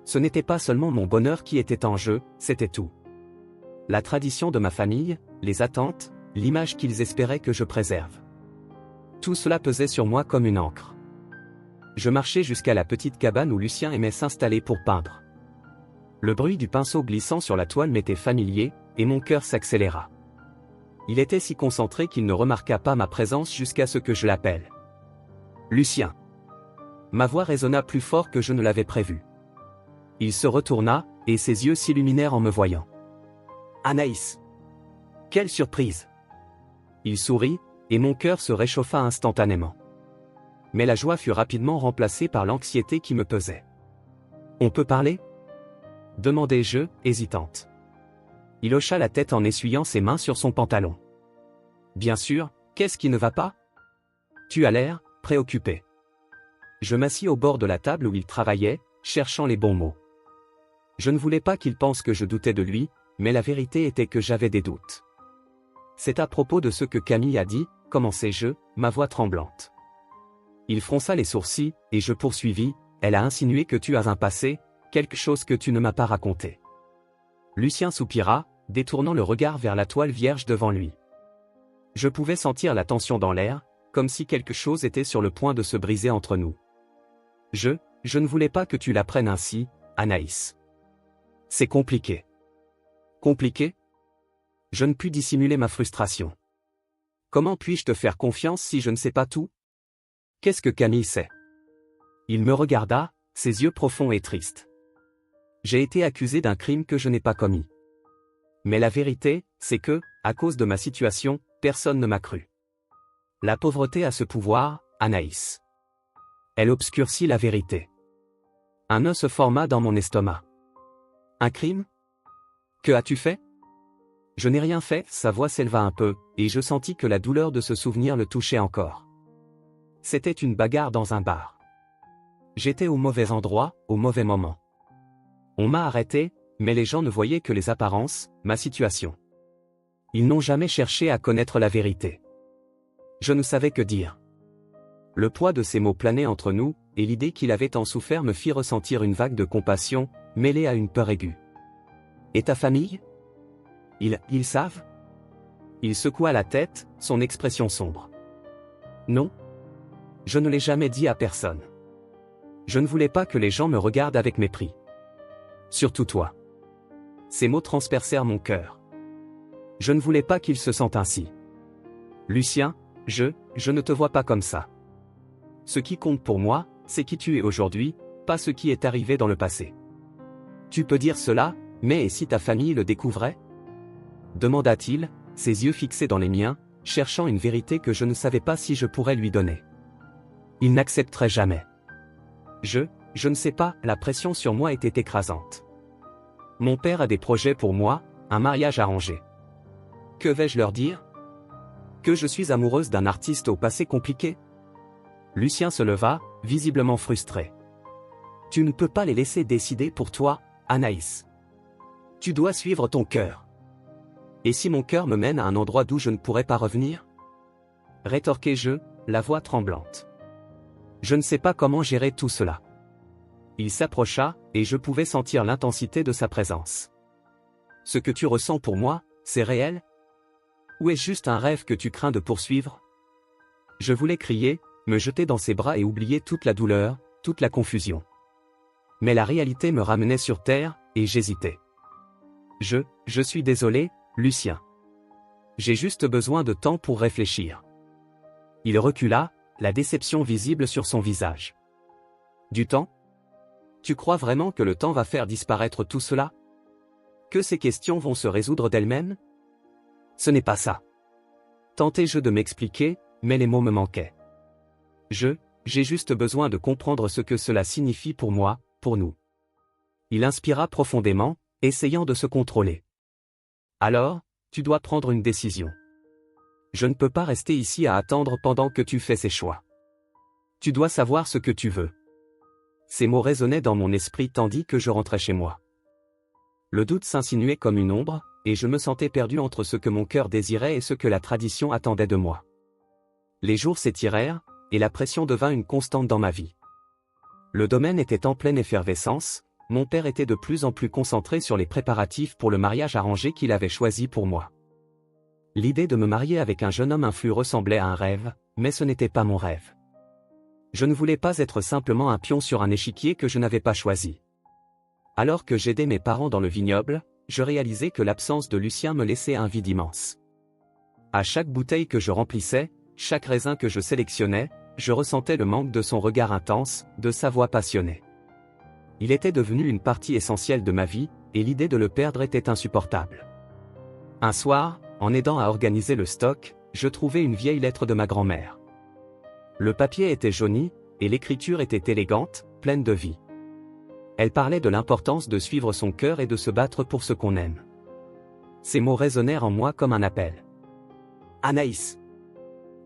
A: Ce n'était pas seulement mon bonheur qui était en jeu, c'était tout. La tradition de ma famille, les attentes, l'image qu'ils espéraient que je préserve. Tout cela pesait sur moi comme une encre. Je marchais jusqu'à la petite cabane où Lucien aimait s'installer pour peindre. Le bruit du pinceau glissant sur la toile m'était familier, et mon cœur s'accéléra. Il était si concentré qu'il ne remarqua pas ma présence jusqu'à ce que je l'appelle. Lucien. Ma voix résonna plus fort que je ne l'avais prévu. Il se retourna, et ses yeux s'illuminèrent en me voyant. Anaïs. Quelle surprise. Il sourit, et mon cœur se réchauffa instantanément. Mais la joie fut rapidement remplacée par l'anxiété qui me pesait. On peut parler? Demandai-je, hésitante. Il hocha la tête en essuyant ses mains sur son pantalon. Bien sûr, qu'est-ce qui ne va pas? Tu as l'air préoccupé. Je m'assis au bord de la table où il travaillait, cherchant les bons mots. Je ne voulais pas qu'il pense que je doutais de lui, mais la vérité était que j'avais des doutes. C'est à propos de ce que Camille a dit, commençai-je, ma voix tremblante. Il fronça les sourcils, et je poursuivis, elle a insinué que tu as un passé, quelque chose que tu ne m'as pas raconté. Lucien soupira, détournant le regard vers la toile vierge devant lui. Je pouvais sentir la tension dans l'air, comme si quelque chose était sur le point de se briser entre nous. Je ne voulais pas que tu l'apprennes ainsi, Anaïs. C'est compliqué. Compliqué? Je ne pus dissimuler ma frustration. Comment puis-je te faire confiance si je ne sais pas tout? Qu'est-ce que Camille sait? Il me regarda, ses yeux profonds et tristes. J'ai été accusé d'un crime que je n'ai pas commis. Mais la vérité, c'est que, à cause de ma situation, personne ne m'a cru. La pauvreté a ce pouvoir, Anaïs. Elle obscurcit la vérité. Un nœud se forma dans mon estomac. Un crime? Que as-tu fait? Je n'ai rien fait, sa voix s'éleva un peu, et je sentis que la douleur de ce souvenir le touchait encore. C'était une bagarre dans un bar. J'étais au mauvais endroit, au mauvais moment. On m'a arrêté, mais les gens ne voyaient que les apparences, ma situation. Ils n'ont jamais cherché à connaître la vérité. Je ne savais que dire. Le poids de ces mots planait entre nous, et l'idée qu'il avait tant souffert me fit ressentir une vague de compassion, mêlée à une peur aiguë. Et ta famille? Ils savent? Il secoua la tête, son expression sombre. Non. Je ne l'ai jamais dit à personne. Je ne voulais pas que les gens me regardent avec mépris. Surtout toi. Ces mots transpercèrent mon cœur. Je ne voulais pas qu'ils se sentent ainsi. Lucien, je ne te vois pas comme ça. Ce qui compte pour moi, c'est qui tu es aujourd'hui, pas ce qui est arrivé dans le passé. Tu peux dire cela, mais et si ta famille le découvrait? Demanda-t-il, ses yeux fixés dans les miens, cherchant une vérité que je ne savais pas si je pourrais lui donner. Il n'accepterait jamais. Je ne sais pas, la pression sur moi était écrasante. Mon père a des projets pour moi, un mariage arrangé. Que vais-je leur dire? Que je suis amoureuse d'un artiste au passé compliqué? Lucien se leva, visiblement frustré. Tu ne peux pas les laisser décider pour toi, Anaïs. Tu dois suivre ton cœur. Et si mon cœur me mène à un endroit d'où je ne pourrai pas revenir? Rétorquai-je, la voix tremblante. Je ne sais pas comment gérer tout cela. Il s'approcha, et je pouvais sentir l'intensité de sa présence. Ce que tu ressens pour moi, c'est réel? Ou est-ce juste un rêve que tu crains de poursuivre? Je voulais crier, me jeter dans ses bras et oublier toute la douleur, toute la confusion. Mais la réalité me ramenait sur terre, et j'hésitais. Je suis désolé, Lucien. J'ai juste besoin de temps pour réfléchir. Il recula, la déception visible sur son visage. Du temps? Tu crois vraiment que le temps va faire disparaître tout cela? Que ces questions vont se résoudre d'elles-mêmes? Ce n'est pas ça. Tentai-je de m'expliquer, mais les mots me manquaient. J'ai juste besoin de comprendre ce que cela signifie pour moi, pour nous. Il inspira profondément, essayant de se contrôler. Alors, tu dois prendre une décision. Je ne peux pas rester ici à attendre pendant que tu fais ces choix. Tu dois savoir ce que tu veux. Ces mots résonnaient dans mon esprit tandis que je rentrais chez moi. Le doute s'insinuait comme une ombre, et je me sentais perdu entre ce que mon cœur désirait et ce que la tradition attendait de moi. Les jours s'étirèrent, et la pression devint une constante dans ma vie. Le domaine était en pleine effervescence, mon père était de plus en plus concentré sur les préparatifs pour le mariage arrangé qu'il avait choisi pour moi. L'idée de me marier avec un jeune homme influent ressemblait à un rêve, mais ce n'était pas mon rêve. Je ne voulais pas être simplement un pion sur un échiquier que je n'avais pas choisi. Alors que j'aidais mes parents dans le vignoble, je réalisais que l'absence de Lucien me laissait un vide immense. À chaque bouteille que je remplissais, chaque raisin que je sélectionnais, je ressentais le manque de son regard intense, de sa voix passionnée. Il était devenu une partie essentielle de ma vie, et l'idée de le perdre était insupportable. Un soir, en aidant à organiser le stock, je trouvai une vieille lettre de ma grand-mère. Le papier était jauni, et l'écriture était élégante, pleine de vie. Elle parlait de l'importance de suivre son cœur et de se battre pour ce qu'on aime. Ces mots résonnèrent en moi comme un appel. Anaïs.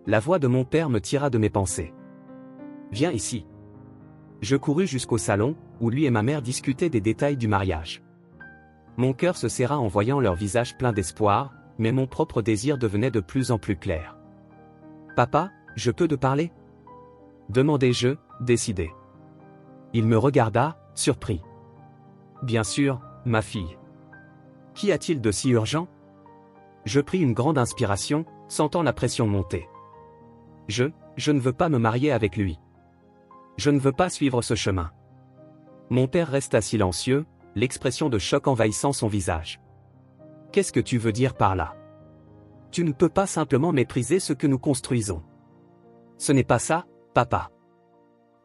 A: La voix de mon père me tira de mes pensées. Viens ici. Je courus jusqu'au salon, où lui et ma mère discutaient des détails du mariage. Mon cœur se serra en voyant leur visage plein d'espoir, mais mon propre désir devenait de plus en plus clair. Papa, je peux te parler? Demandai-je, décidé. Il me regarda, surpris. Bien sûr, ma fille. Qu'y a-t-il de si urgent? Je pris une grande inspiration, sentant la pression monter. Je ne veux pas me marier avec lui. Je ne veux pas suivre ce chemin. Mon père resta silencieux, l'expression de choc envahissant son visage. Qu'est-ce que tu veux dire par là? Tu ne peux pas simplement mépriser ce que nous construisons. Ce n'est pas ça, papa.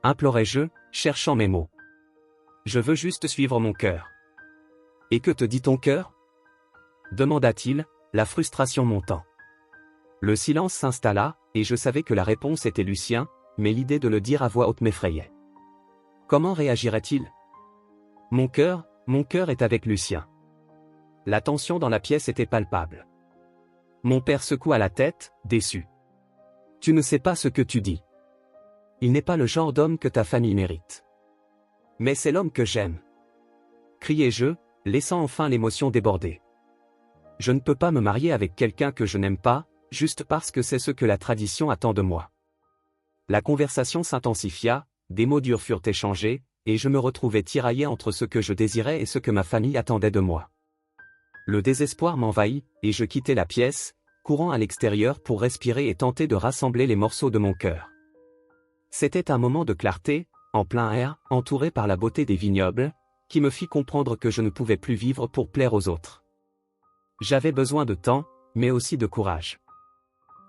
A: Implorai-je, cherchant mes mots. Je veux juste suivre mon cœur. Et que te dit ton cœur? Demanda-t-il, la frustration montant. Le silence s'installa, et je savais que la réponse était Lucien, mais l'idée de le dire à voix haute m'effrayait. Comment réagirait-il? Mon cœur est avec Lucien. La tension dans la pièce était palpable. Mon père secoua la tête, déçu. Tu ne sais pas ce que tu dis. Il n'est pas le genre d'homme que ta famille mérite. Mais c'est l'homme que j'aime. Criai-je, laissant enfin l'émotion déborder. Je ne peux pas me marier avec quelqu'un que je n'aime pas, juste parce que c'est ce que la tradition attend de moi. La conversation s'intensifia, des mots durs furent échangés, et je me retrouvai tiraillé entre ce que je désirais et ce que ma famille attendait de moi. Le désespoir m'envahit, et je quittai la pièce, courant à l'extérieur pour respirer et tenter de rassembler les morceaux de mon cœur. C'était un moment de clarté, en plein air, entouré par la beauté des vignobles, qui me fit comprendre que je ne pouvais plus vivre pour plaire aux autres. J'avais besoin de temps, mais aussi de courage.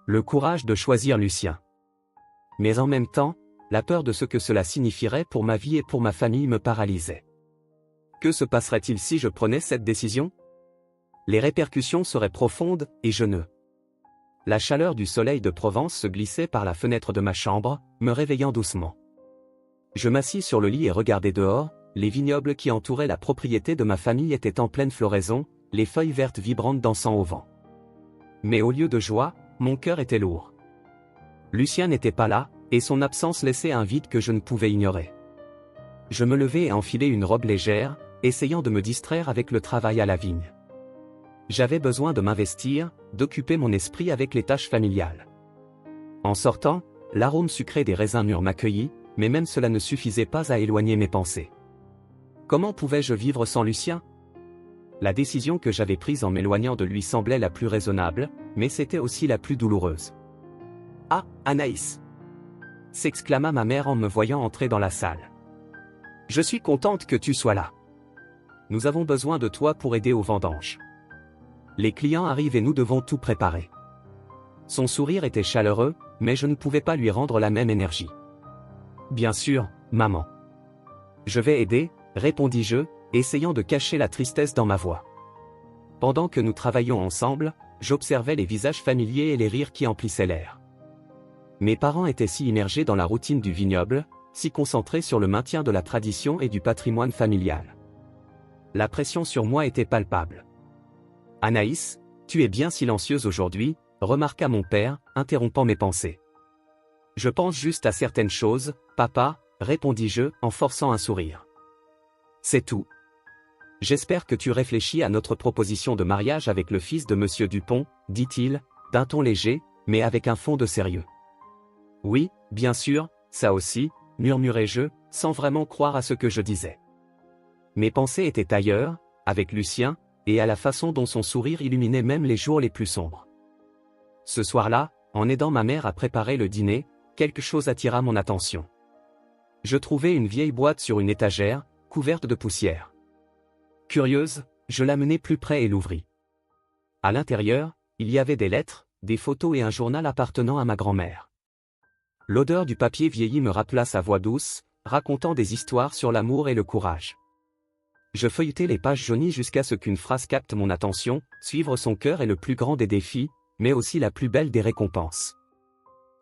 A: Le courage de choisir Lucien. Mais en même temps, la peur de ce que cela signifierait pour ma vie et pour ma famille me paralysait. Que se passerait-il si je prenais cette décision? Les répercussions seraient profondes, et je ne. La chaleur du soleil de Provence se glissait par la fenêtre de ma chambre, me réveillant doucement. Je m'assis sur le lit et regardai dehors, les vignobles qui entouraient la propriété de ma famille étaient en pleine floraison, les feuilles vertes vibrantes dansant au vent. Mais au lieu de joie, mon cœur était lourd. Lucien n'était pas là, et son absence laissait un vide que je ne pouvais ignorer. Je me levai et enfilai une robe légère, essayant de me distraire avec le travail à la vigne. J'avais besoin de m'investir, d'occuper mon esprit avec les tâches familiales. En sortant, l'arôme sucré des raisins mûrs m'accueillit, mais même cela ne suffisait pas à éloigner mes pensées. Comment pouvais-je vivre sans Lucien? La décision que j'avais prise en m'éloignant de lui semblait la plus raisonnable, mais c'était aussi la plus douloureuse. « Ah, Anaïs !» s'exclama ma mère en me voyant entrer dans la salle. « Je suis contente que tu sois là. Nous avons besoin de toi pour aider aux vendanges. Les clients arrivent et nous devons tout préparer. » Son sourire était chaleureux, mais je ne pouvais pas lui rendre la même énergie. « Bien sûr, maman. Je vais aider, » répondis-je, essayant de cacher la tristesse dans ma voix. Pendant que nous travaillions ensemble, j'observais les visages familiers et les rires qui emplissaient l'air. Mes parents étaient si immergés dans la routine du vignoble, si concentrés sur le maintien de la tradition et du patrimoine familial. La pression sur moi était palpable. « Anaïs, tu es bien silencieuse aujourd'hui, » remarqua mon père, interrompant mes pensées. « Je pense juste à certaines choses, papa, » répondis-je, en forçant un sourire. « C'est tout. J'espère que tu réfléchis à notre proposition de mariage avec le fils de Monsieur Dupont, dit-il, d'un ton léger, mais avec un fond de sérieux. Oui, bien sûr, ça aussi, murmurai-je, sans vraiment croire à ce que je disais. Mes pensées étaient ailleurs, avec Lucien, et à la façon dont son sourire illuminait même les jours les plus sombres. Ce soir-là, en aidant ma mère à préparer le dîner, quelque chose attira mon attention. Je trouvai une vieille boîte sur une étagère, couverte de poussière. Curieuse, je l'amenai plus près et l'ouvris. À l'intérieur, il y avait des lettres, des photos et un journal appartenant à ma grand-mère. L'odeur du papier vieilli me rappela sa voix douce, racontant des histoires sur l'amour et le courage. Je feuilletai les pages jaunies jusqu'à ce qu'une phrase capte mon attention, suivre son cœur est le plus grand des défis, mais aussi la plus belle des récompenses.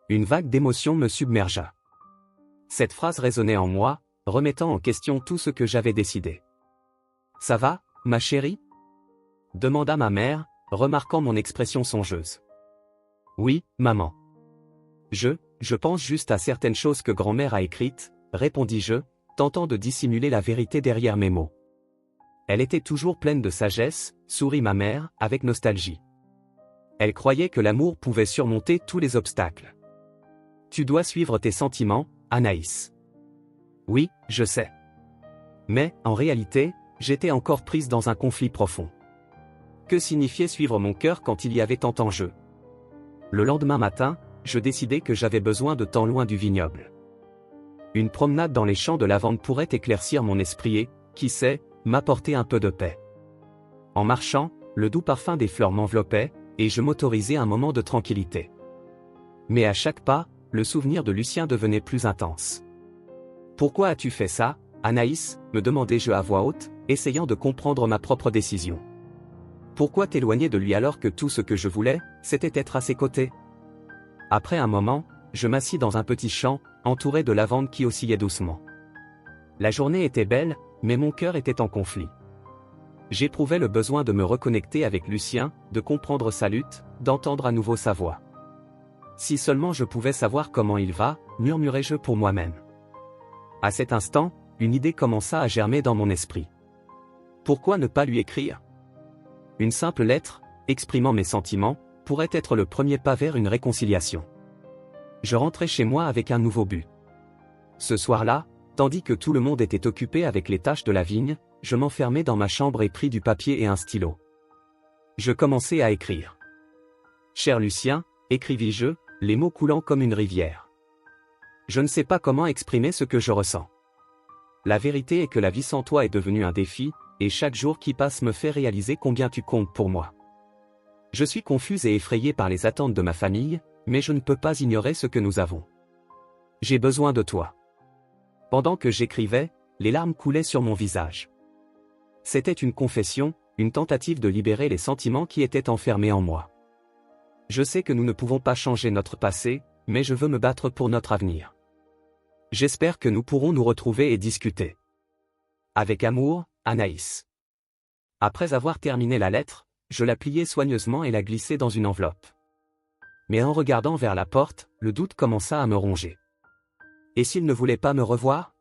A: Une vague d'émotion me submergea. Cette phrase résonnait en moi, remettant en question tout ce que j'avais décidé. « Ça va, ma chérie ?» demanda ma mère, remarquant mon expression songeuse. « Oui, maman. Je pense juste à certaines choses que grand-mère a écrites, » répondis-je, tentant de dissimuler la vérité derrière mes mots. Elle était toujours pleine de sagesse, sourit ma mère, avec nostalgie. Elle croyait que l'amour pouvait surmonter tous les obstacles. Tu dois suivre tes sentiments, Anaïs. Oui, je sais. Mais, en réalité, j'étais encore prise dans un conflit profond. Que signifiait suivre mon cœur quand il y avait tant en jeu? Le lendemain matin, je décidai que j'avais besoin de temps loin du vignoble. Une promenade dans les champs de lavande pourrait éclaircir mon esprit et, qui sait, m'apporter un peu de paix. En marchant, le doux parfum des fleurs m'enveloppait, et je m'autorisais un moment de tranquillité. Mais à chaque pas, le souvenir de Lucien devenait plus intense. « Pourquoi as-tu fait ça, Anaïs, me demandai-je à voix haute, essayant de comprendre ma propre décision. Pourquoi t'éloigner de lui alors que tout ce que je voulais, c'était être à ses côtés? Après un moment, je m'assis dans un petit champ, entouré de lavandes qui oscillaient doucement. La journée était belle, mais mon cœur était en conflit. J'éprouvais le besoin de me reconnecter avec Lucien, de comprendre sa lutte, d'entendre à nouveau sa voix. Si seulement je pouvais savoir comment il va, murmurai-je pour moi-même. À cet instant, une idée commença à germer dans mon esprit. Pourquoi ne pas lui écrire? Une simple lettre, exprimant mes sentiments, pourrait être le premier pas vers une réconciliation. Je rentrais chez moi avec un nouveau but. Ce soir-là, tandis que tout le monde était occupé avec les tâches de la vigne, je m'enfermai dans ma chambre et pris du papier et un stylo. Je commençai à écrire. Cher Lucien, écrivis-je, les mots coulant comme une rivière. Je ne sais pas comment exprimer ce que je ressens. La vérité est que la vie sans toi est devenue un défi, et chaque jour qui passe me fait réaliser combien tu comptes pour moi. Je suis confuse et effrayée par les attentes de ma famille, mais je ne peux pas ignorer ce que nous avons. J'ai besoin de toi. Pendant que j'écrivais, les larmes coulaient sur mon visage. C'était une confession, une tentative de libérer les sentiments qui étaient enfermés en moi. Je sais que nous ne pouvons pas changer notre passé, mais je veux me battre pour notre avenir. J'espère que nous pourrons nous retrouver et discuter. Avec amour, Anaïs. Après avoir terminé la lettre, je la pliai soigneusement et la glissai dans une enveloppe. Mais en regardant vers la porte, le doute commença à me ronger. Et s'il ne voulait pas me revoir?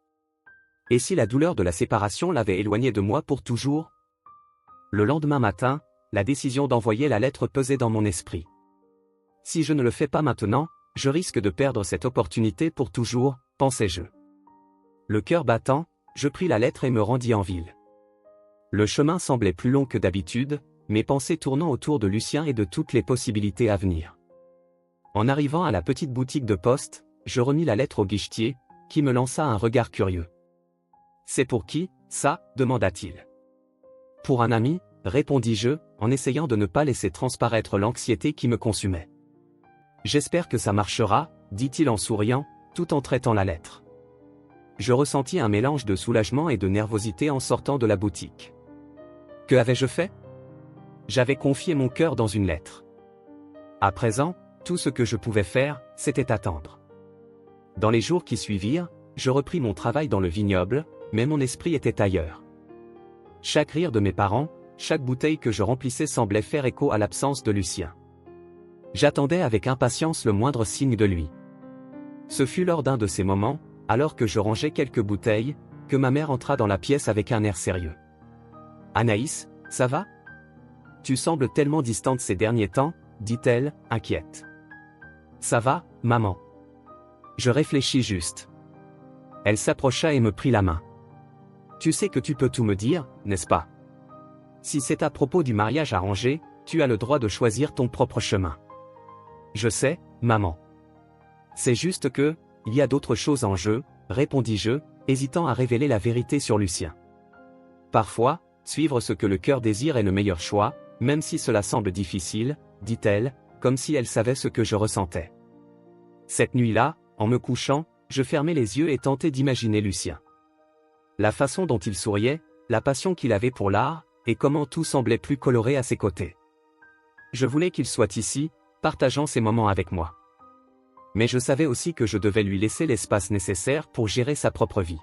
A: Et si la douleur de la séparation l'avait éloigné de moi pour toujours? Le lendemain matin, la décision d'envoyer la lettre pesait dans mon esprit. Si je ne le fais pas maintenant, je risque de perdre cette opportunité pour toujours, pensais-je. Le cœur battant, je pris la lettre et me rendis en ville. Le chemin semblait plus long que d'habitude, mes pensées tournant autour de Lucien et de toutes les possibilités à venir. En arrivant à la petite boutique de poste, je remis la lettre au guichetier, qui me lança un regard curieux. « C'est pour qui, ça ?» demanda-t-il. « Pour un ami » répondis-je, en essayant de ne pas laisser transparaître l'anxiété qui me consumait. « J'espère que ça marchera » dit-il en souriant, tout en traitant la lettre. Je ressentis un mélange de soulagement et de nervosité en sortant de la boutique. Que avais-je fait? J'avais confié mon cœur dans une lettre. À présent, tout ce que je pouvais faire, c'était attendre. Dans les jours qui suivirent, je repris mon travail dans le vignoble, mais mon esprit était ailleurs. Chaque rire de mes parents, chaque bouteille que je remplissais semblait faire écho à l'absence de Lucien. J'attendais avec impatience le moindre signe de lui. Ce fut lors d'un de ces moments, alors que je rangeais quelques bouteilles, que ma mère entra dans la pièce avec un air sérieux. « Anaïs, ça va? Tu sembles tellement distante ces derniers temps, dit-elle, inquiète. « Ça va, maman. » Je réfléchis juste. Elle s'approcha et me prit la main. « Tu sais que tu peux tout me dire, n'est-ce pas? Si c'est à propos du mariage arrangé, tu as le droit de choisir ton propre chemin. » Je sais, maman. C'est juste que, il y a d'autres choses en jeu, répondis-je, hésitant à révéler la vérité sur Lucien. Parfois, suivre ce que le cœur désire est le meilleur choix, même si cela semble difficile, dit-elle, comme si elle savait ce que je ressentais. Cette nuit-là, en me couchant, je fermais les yeux et tentais d'imaginer Lucien. La façon dont il souriait, la passion qu'il avait pour l'art, et comment tout semblait plus coloré à ses côtés. Je voulais qu'il soit ici, partageant ces moments avec moi. Mais je savais aussi que je devais lui laisser l'espace nécessaire pour gérer sa propre vie.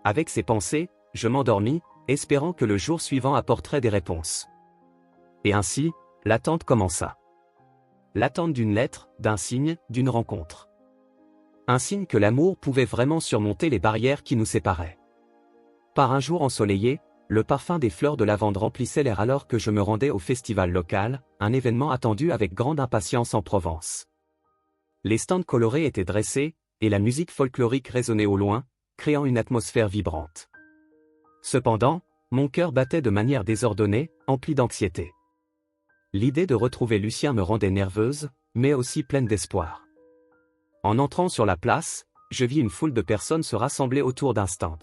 A: Avec ces pensées, je m'endormis, espérant que le jour suivant apporterait des réponses. Et ainsi, l'attente commença. L'attente d'une lettre, d'un signe, d'une rencontre. Un signe que l'amour pouvait vraiment surmonter les barrières qui nous séparaient. Par un jour ensoleillé, le parfum des fleurs de lavande remplissait l'air alors que je me rendais au festival local, un événement attendu avec grande impatience en Provence. Les stands colorés étaient dressés, et la musique folklorique résonnait au loin, créant une atmosphère vibrante. Cependant, mon cœur battait de manière désordonnée, empli d'anxiété. L'idée de retrouver Lucien me rendait nerveuse, mais aussi pleine d'espoir. En entrant sur la place, je vis une foule de personnes se rassembler autour d'un stand.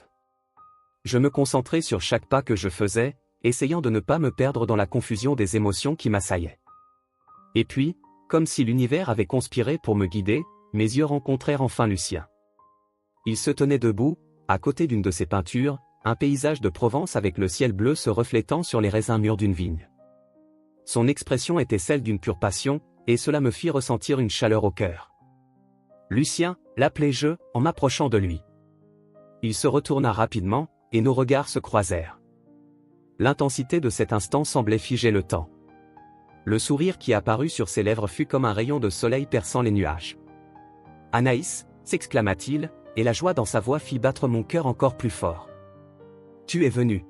A: Je me concentrais sur chaque pas que je faisais, essayant de ne pas me perdre dans la confusion des émotions qui m'assaillaient. Et puis, comme si l'univers avait conspiré pour me guider, mes yeux rencontrèrent enfin Lucien. Il se tenait debout, à côté d'une de ses peintures, un paysage de Provence avec le ciel bleu se reflétant sur les raisins mûrs d'une vigne. Son expression était celle d'une pure passion, et cela me fit ressentir une chaleur au cœur. Lucien, l'appelai-je, en m'approchant de lui. Il se retourna rapidement, et nos regards se croisèrent. L'intensité de cet instant semblait figer le temps. Le sourire qui apparut sur ses lèvres fut comme un rayon de soleil perçant les nuages. « Anaïs » s'exclama-t-il, et la joie dans sa voix fit battre mon cœur encore plus fort. « Tu es venue.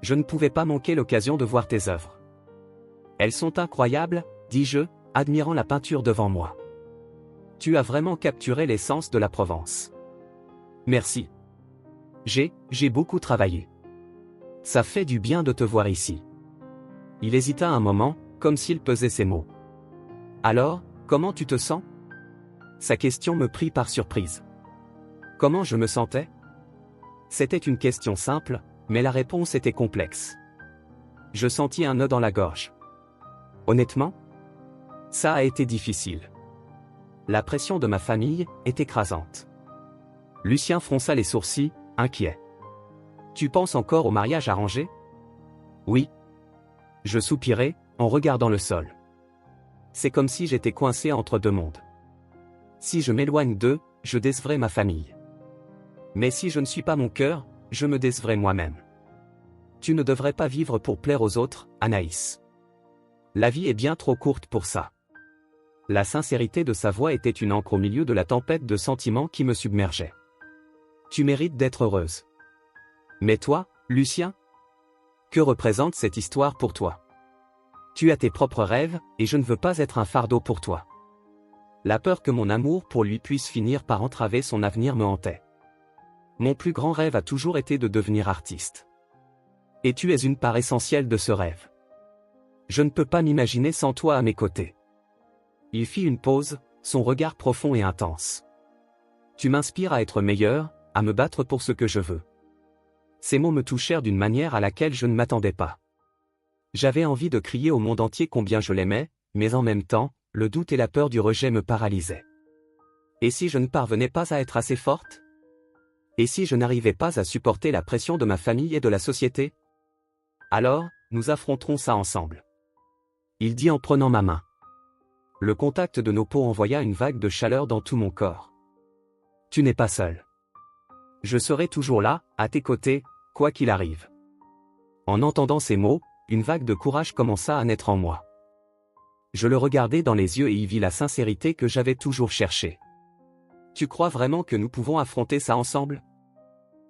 A: Je ne pouvais pas manquer l'occasion de voir tes œuvres. Elles sont incroyables, dis-je, admirant la peinture devant moi. Tu as vraiment capturé l'essence de la Provence. Merci. J'ai beaucoup travaillé. Ça fait du bien de te voir ici. » Il hésita un moment, comme s'il pesait ses mots. « Alors, comment tu te sens ?» Sa question me prit par surprise. Comment je me sentais? C'était une question simple, mais la réponse était complexe. Je sentis un nœud dans la gorge. Honnêtement, ça a été difficile. La pression de ma famille est écrasante. Lucien fronça les sourcils, inquiet. Tu penses encore au mariage arrangé? Oui. Je soupirai, en regardant le sol. C'est comme si j'étais coincé entre deux mondes. Si je m'éloigne d'eux, je décevrai ma famille. Mais si je ne suis pas mon cœur, je me décevrai moi-même. Tu ne devrais pas vivre pour plaire aux autres, Anaïs. La vie est bien trop courte pour ça. La sincérité de sa voix était une encre au milieu de la tempête de sentiments qui me submergeait. Tu mérites d'être heureuse. Mais toi, Lucien? Que représente cette histoire pour toi? Tu as tes propres rêves, et je ne veux pas être un fardeau pour toi. La peur que mon amour pour lui puisse finir par entraver son avenir me hantait. Mon plus grand rêve a toujours été de devenir artiste. Et tu es une part essentielle de ce rêve. Je ne peux pas m'imaginer sans toi à mes côtés. Il fit une pause, son regard profond et intense. Tu m'inspires à être meilleur, à me battre pour ce que je veux. Ces mots me touchèrent d'une manière à laquelle je ne m'attendais pas. J'avais envie de crier au monde entier combien je l'aimais, mais en même temps, le doute et la peur du rejet me paralysaient. Et si je ne parvenais pas à être assez forte? Et si je n'arrivais pas à supporter la pression de ma famille et de la société? Alors, nous affronterons ça ensemble. Il dit en prenant ma main. Le contact de nos peaux envoya une vague de chaleur dans tout mon corps. Tu n'es pas seul. Je serai toujours là, à tes côtés, quoi qu'il arrive. En entendant ces mots, une vague de courage commença à naître en moi. Je le regardai dans les yeux et y vis la sincérité que j'avais toujours cherchée. Tu crois vraiment que nous pouvons affronter ça ensemble?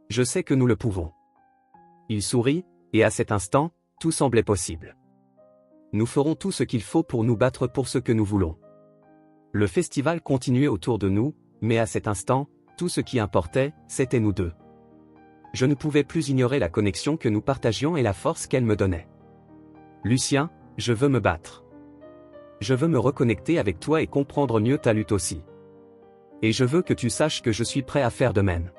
A: Je sais que nous le pouvons. Il sourit, et à cet instant, tout semblait possible. Nous ferons tout ce qu'il faut pour nous battre pour ce que nous voulons. Le festival continuait autour de nous, mais à cet instant, tout ce qui importait, c'était nous deux. Je ne pouvais plus ignorer la connexion que nous partagions et la force qu'elle me donnait. Lucien, je veux me battre. Je veux me reconnecter avec toi et comprendre mieux ta lutte aussi. Et je veux que tu saches que je suis prêt à faire de même.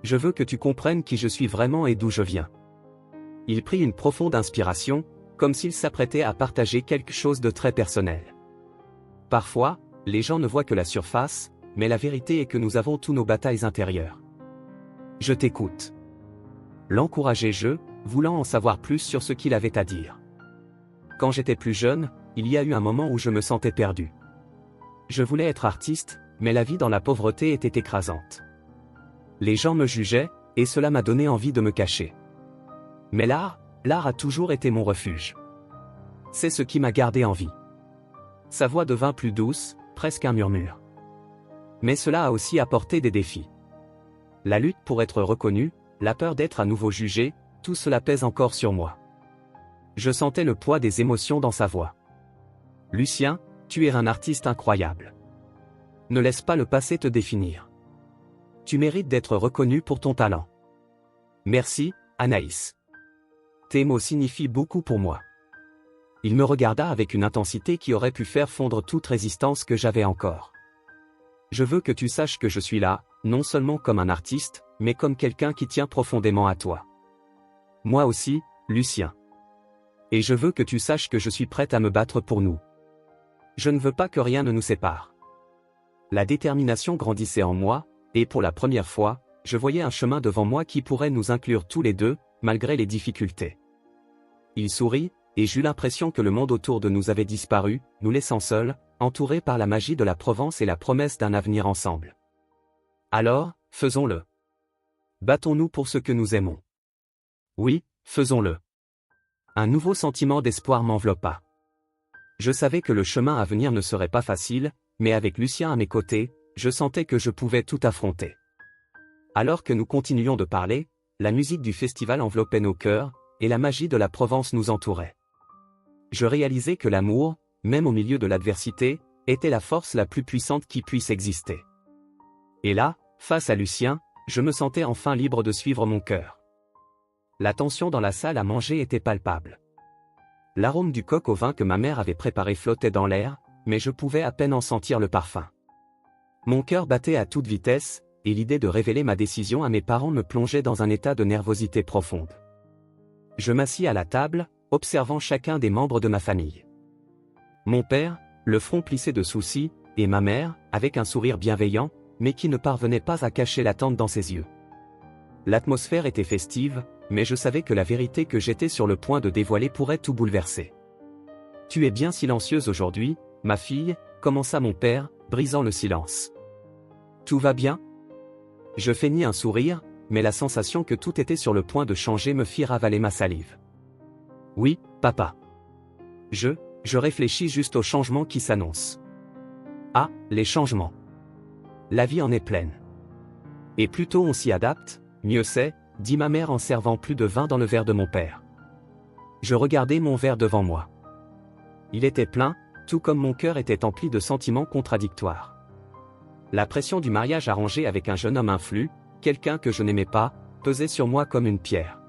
A: Je veux que tu comprennes qui je suis vraiment et d'où je viens. Il prit une profonde inspiration, comme s'il s'apprêtait à partager quelque chose de très personnel. Parfois, les gens ne voient que la surface, mais la vérité est que nous avons tous nos batailles intérieures. Je t'écoute. L'encourageai-je, voulant en savoir plus sur ce qu'il avait à dire. Quand j'étais plus jeune, il y a eu un moment où je me sentais perdu. Je voulais être artiste, mais la vie dans la pauvreté était écrasante. Les gens me jugeaient, et cela m'a donné envie de me cacher. Mais l'art a toujours été mon refuge. C'est ce qui m'a gardé en vie. Sa voix devint plus douce, presque un murmure. Mais cela a aussi apporté des défis. La lutte pour être reconnu, la peur d'être à nouveau jugé, tout cela pèse encore sur moi. Je sentais le poids des émotions dans sa voix. Lucien, tu es un artiste incroyable. Ne laisse pas le passé te définir. Tu mérites d'être reconnu pour ton talent. Merci, Anaïs. Tes mots signifient beaucoup pour moi. Il me regarda avec une intensité qui aurait pu faire fondre toute résistance que j'avais encore. Je veux que tu saches que je suis là, non seulement comme un artiste, mais comme quelqu'un qui tient profondément à toi. Moi aussi, Lucien. Et je veux que tu saches que je suis prête à me battre pour nous. Je ne veux pas que rien ne nous sépare. La détermination grandissait en moi, et pour la première fois, je voyais un chemin devant moi qui pourrait nous inclure tous les deux, malgré les difficultés. Il sourit, et j'eus l'impression que le monde autour de nous avait disparu, nous laissant seuls, entourés par la magie de la Provence et la promesse d'un avenir ensemble. Alors, faisons-le. Battons-nous pour ce que nous aimons. Oui, faisons-le. Un nouveau sentiment d'espoir m'enveloppa. Je savais que le chemin à venir ne serait pas facile, mais avec Lucien à mes côtés, je sentais que je pouvais tout affronter. Alors que nous continuions de parler, la musique du festival enveloppait nos cœurs, et la magie de la Provence nous entourait. Je réalisais que l'amour, même au milieu de l'adversité, était la force la plus puissante qui puisse exister. Et là, face à Lucien, je me sentais enfin libre de suivre mon cœur. La tension dans la salle à manger était palpable. L'arôme du coq au vin que ma mère avait préparé flottait dans l'air, mais je pouvais à peine en sentir le parfum. Mon cœur battait à toute vitesse, et l'idée de révéler ma décision à mes parents me plongeait dans un état de nervosité profonde. Je m'assis à la table, observant chacun des membres de ma famille. Mon père, le front plissé de soucis, et ma mère, avec un sourire bienveillant, mais qui ne parvenait pas à cacher l'attente dans ses yeux. L'atmosphère était festive, mais je savais que la vérité que j'étais sur le point de dévoiler pourrait tout bouleverser. « Tu es bien silencieuse aujourd'hui, ma fille », commença mon père, brisant le silence. « Tout va bien ?» Je feignis un sourire, mais la sensation que tout était sur le point de changer me fit ravaler ma salive. « Oui, papa. Je réfléchis juste aux changements qui s'annoncent. » Ah, les changements. La vie en est pleine. Et plus tôt on s'y adapte, mieux c'est, dit ma mère en servant plus de vin dans le verre de mon père. Je regardais mon verre devant moi. Il était plein, tout comme mon cœur était empli de sentiments contradictoires. La pression du mariage arrangé avec un jeune homme influ, quelqu'un que je n'aimais pas, pesait sur moi comme une pierre.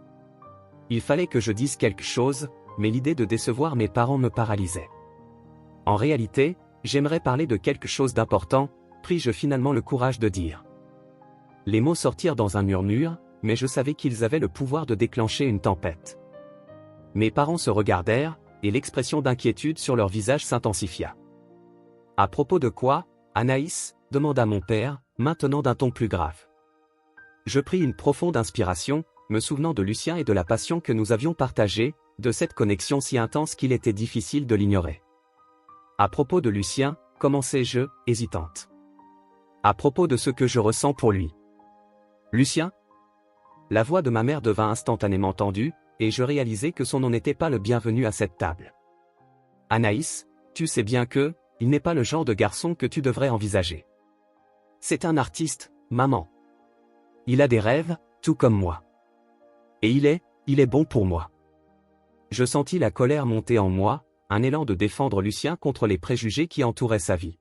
A: Il fallait que je dise quelque chose, mais l'idée de décevoir mes parents me paralysait. En réalité, j'aimerais parler de quelque chose d'important, pris-je finalement le courage de dire. Les mots sortirent dans un murmure, mais je savais qu'ils avaient le pouvoir de déclencher une tempête. Mes parents se regardèrent, et l'expression d'inquiétude sur leur visage s'intensifia. « À propos de quoi, Anaïs ?» demanda mon père, maintenant d'un ton plus grave. Je pris une profonde inspiration, me souvenant de Lucien et de la passion que nous avions partagée, de cette connexion si intense qu'il était difficile de l'ignorer. « À propos de Lucien, commençai-je, hésitante. À propos de ce que je ressens pour lui. »« Lucien ?» La voix de ma mère devint instantanément tendue, et je réalisai que son nom n'était pas le bienvenu à cette table. « Anaïs, tu sais bien que, il n'est pas le genre de garçon que tu devrais envisager. C'est un artiste, maman. Il a des rêves, tout comme moi. Et il est bon pour moi. » Je sentis la colère monter en moi, un élan de défendre Lucien contre les préjugés qui entouraient sa vie.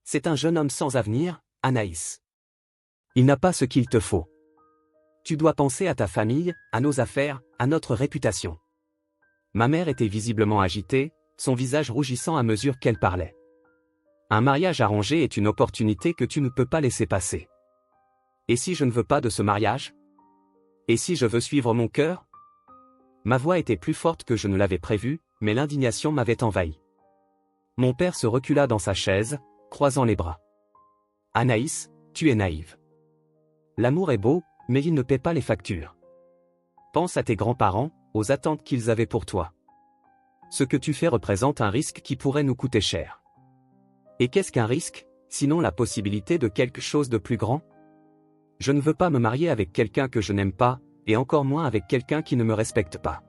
A: C'est un jeune homme sans avenir, Anaïs. Il n'a pas ce qu'il te faut. Tu dois penser à ta famille, à nos affaires, à notre réputation. Ma mère était visiblement agitée, son visage rougissant à mesure qu'elle parlait. Un mariage arrangé est une opportunité que tu ne peux pas laisser passer. Et si je ne veux pas de ce mariage? Et si je veux suivre mon cœur? Ma voix était plus forte que je ne l'avais prévu, mais l'indignation m'avait envahi. Mon père se recula dans sa chaise, croisant les bras. Anaïs, tu es naïve. L'amour est beau, mais il ne paie pas les factures. Pense à tes grands-parents, aux attentes qu'ils avaient pour toi. Ce que tu fais représente un risque qui pourrait nous coûter cher. Et qu'est-ce qu'un risque, sinon la possibilité de quelque chose de plus grand? Je ne veux pas me marier avec quelqu'un que je n'aime pas, et encore moins avec quelqu'un qui ne me respecte pas.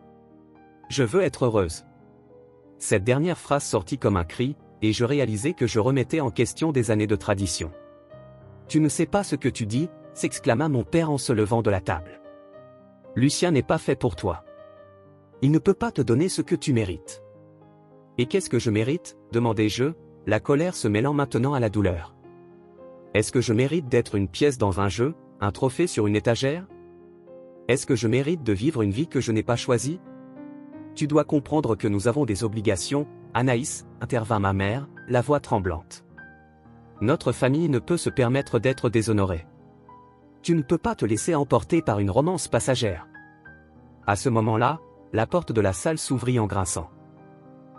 A: Je veux être heureuse. Cette dernière phrase sortit comme un cri, et je réalisai que je remettais en question des années de tradition. Tu ne sais pas ce que tu dis, s'exclama mon père en se levant de la table. Lucien n'est pas fait pour toi. Il ne peut pas te donner ce que tu mérites. Et qu'est-ce que je mérite, demandai-je, la colère se mêlant maintenant à la douleur. Est-ce que je mérite d'être une pièce dans un jeu, un trophée sur une étagère? Est-ce que je mérite de vivre une vie que je n'ai pas choisie? Tu dois comprendre que nous avons des obligations, Anaïs, intervint ma mère, la voix tremblante. Notre famille ne peut se permettre d'être déshonorée. Tu ne peux pas te laisser emporter par une romance passagère. À ce moment-là, la porte de la salle s'ouvrit en grinçant.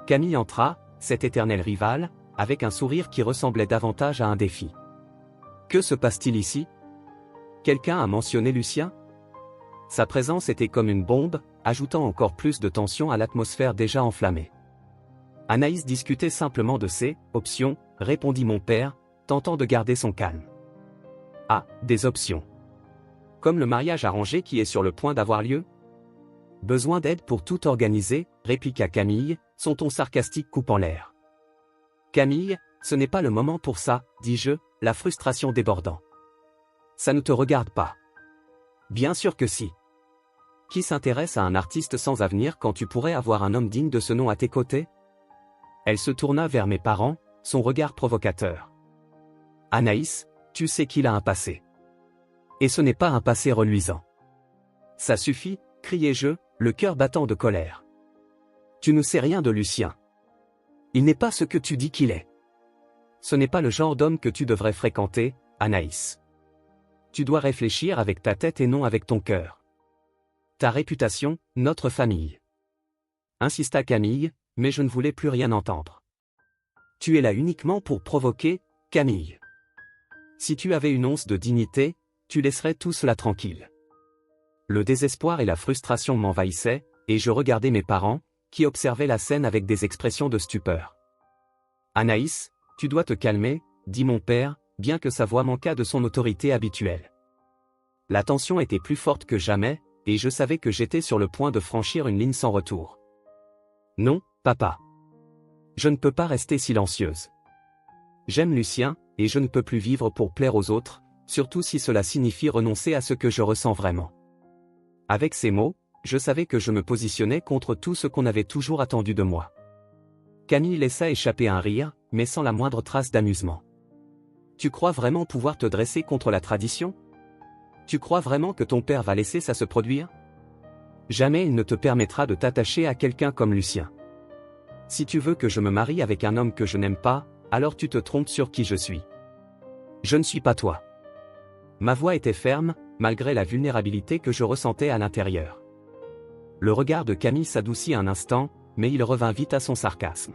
A: Camille entra, cette éternelle rivale, avec un sourire qui ressemblait davantage à un défi. Que se passe-t-il ici? Quelqu'un a mentionné Lucien? Sa présence était comme une bombe, ajoutant encore plus de tension à l'atmosphère déjà enflammée. Anaïs discutait simplement de ses options, répondit mon père, tentant de garder son calme. Ah, des options. Comme le mariage arrangé qui est sur le point d'avoir lieu? Besoin d'aide pour tout organiser, répliqua Camille, son ton sarcastique coupant l'air. Camille, ce n'est pas le moment pour ça, dis-je, la frustration débordant. Ça ne te regarde pas. Bien sûr que si. Qui s'intéresse à un artiste sans avenir quand tu pourrais avoir un homme digne de ce nom à tes côtés? Elle se tourna vers mes parents, son regard provocateur. Anaïs, tu sais qu'il a un passé. Et ce n'est pas un passé reluisant. Ça suffit, criai-je, le cœur battant de colère. Tu ne sais rien de Lucien. Il n'est pas ce que tu dis qu'il est. Ce n'est pas le genre d'homme que tu devrais fréquenter, Anaïs. Tu dois réfléchir avec ta tête et non avec ton cœur. Ta réputation, notre famille. Insista Camille, mais je ne voulais plus rien entendre. Tu es là uniquement pour provoquer, Camille. Si tu avais une once de dignité, tu laisserais tout cela tranquille. Le désespoir et la frustration m'envahissaient, et je regardais mes parents, qui observaient la scène avec des expressions de stupeur. Anaïs, tu dois te calmer, dit mon père, bien que sa voix manquât de son autorité habituelle. La tension était plus forte que jamais, et je savais que j'étais sur le point de franchir une ligne sans retour. Non, papa. Je ne peux pas rester silencieuse. J'aime Lucien, et je ne peux plus vivre pour plaire aux autres, surtout si cela signifie renoncer à ce que je ressens vraiment. Avec ces mots, je savais que je me positionnais contre tout ce qu'on avait toujours attendu de moi. Camille laissa échapper un rire, mais sans la moindre trace d'amusement. Tu crois vraiment pouvoir te dresser contre la tradition? Tu crois vraiment que ton père va laisser ça se produire? Jamais il ne te permettra de t'attacher à quelqu'un comme Lucien. Si tu veux que je me marie avec un homme que je n'aime pas, alors tu te trompes sur qui je suis. Je ne suis pas toi. Ma voix était ferme, malgré la vulnérabilité que je ressentais à l'intérieur. Le regard de Camille s'adoucit un instant, mais il revint vite à son sarcasme.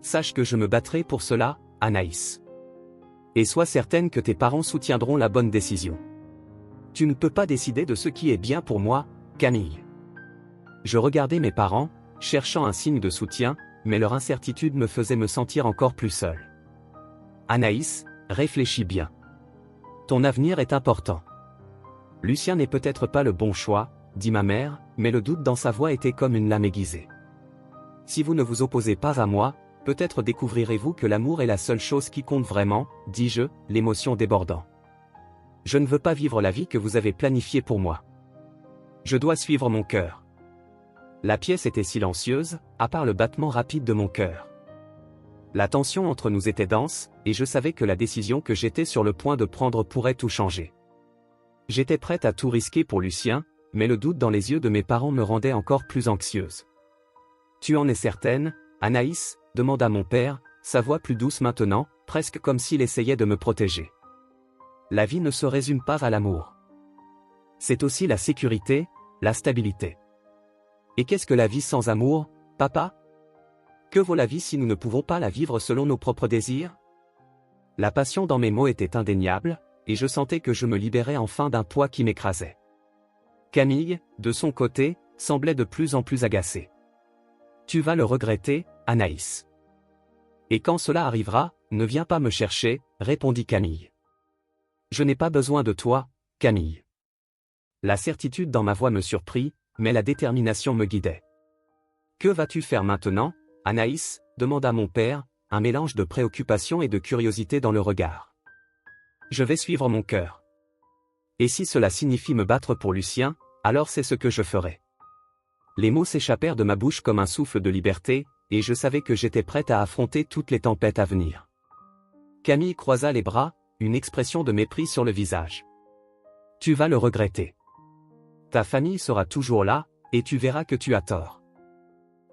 A: Sache que je me battrai pour cela, Anaïs. Et sois certaine que tes parents soutiendront la bonne décision. Tu ne peux pas décider de ce qui est bien pour moi, Camille. Je regardais mes parents, cherchant un signe de soutien, mais leur incertitude me faisait me sentir encore plus seul. Anaïs, réfléchis bien. Ton avenir est important. Lucien n'est peut-être pas le bon choix, dit ma mère, mais le doute dans sa voix était comme une lame aiguisée. Si vous ne vous opposez pas à moi, peut-être découvrirez-vous que l'amour est la seule chose qui compte vraiment, dis-je, l'émotion débordant. Je ne veux pas vivre la vie que vous avez planifiée pour moi. Je dois suivre mon cœur. La pièce était silencieuse, à part le battement rapide de mon cœur. La tension entre nous était dense, et je savais que la décision que j'étais sur le point de prendre pourrait tout changer. J'étais prête à tout risquer pour Lucien, mais le doute dans les yeux de mes parents me rendait encore plus anxieuse. Tu en es certaine, Anaïs, demanda mon père, sa voix plus douce maintenant, presque comme s'il essayait de me protéger. La vie ne se résume pas à l'amour. C'est aussi la sécurité, la stabilité. Et qu'est-ce que la vie sans amour, papa? Que vaut la vie si nous ne pouvons pas la vivre selon nos propres désirs? La passion dans mes mots était indéniable, et je sentais que je me libérais enfin d'un poids qui m'écrasait. Camille, de son côté, semblait de plus en plus agacée. Tu vas le regretter, Anaïs. Et quand cela arrivera, ne viens pas me chercher, répondit Camille. Je n'ai pas besoin de toi, Camille. La certitude dans ma voix me surprit, mais la détermination me guidait. Que vas-tu faire maintenant, Anaïs, demanda mon père, un mélange de préoccupation et de curiosité dans le regard. Je vais suivre mon cœur. Et si cela signifie me battre pour Lucien, alors c'est ce que je ferai. Les mots s'échappèrent de ma bouche comme un souffle de liberté, et je savais que j'étais prête à affronter toutes les tempêtes à venir. Camille croisa les bras, une expression de mépris sur le visage. Tu vas le regretter. Ta famille sera toujours là, et tu verras que tu as tort.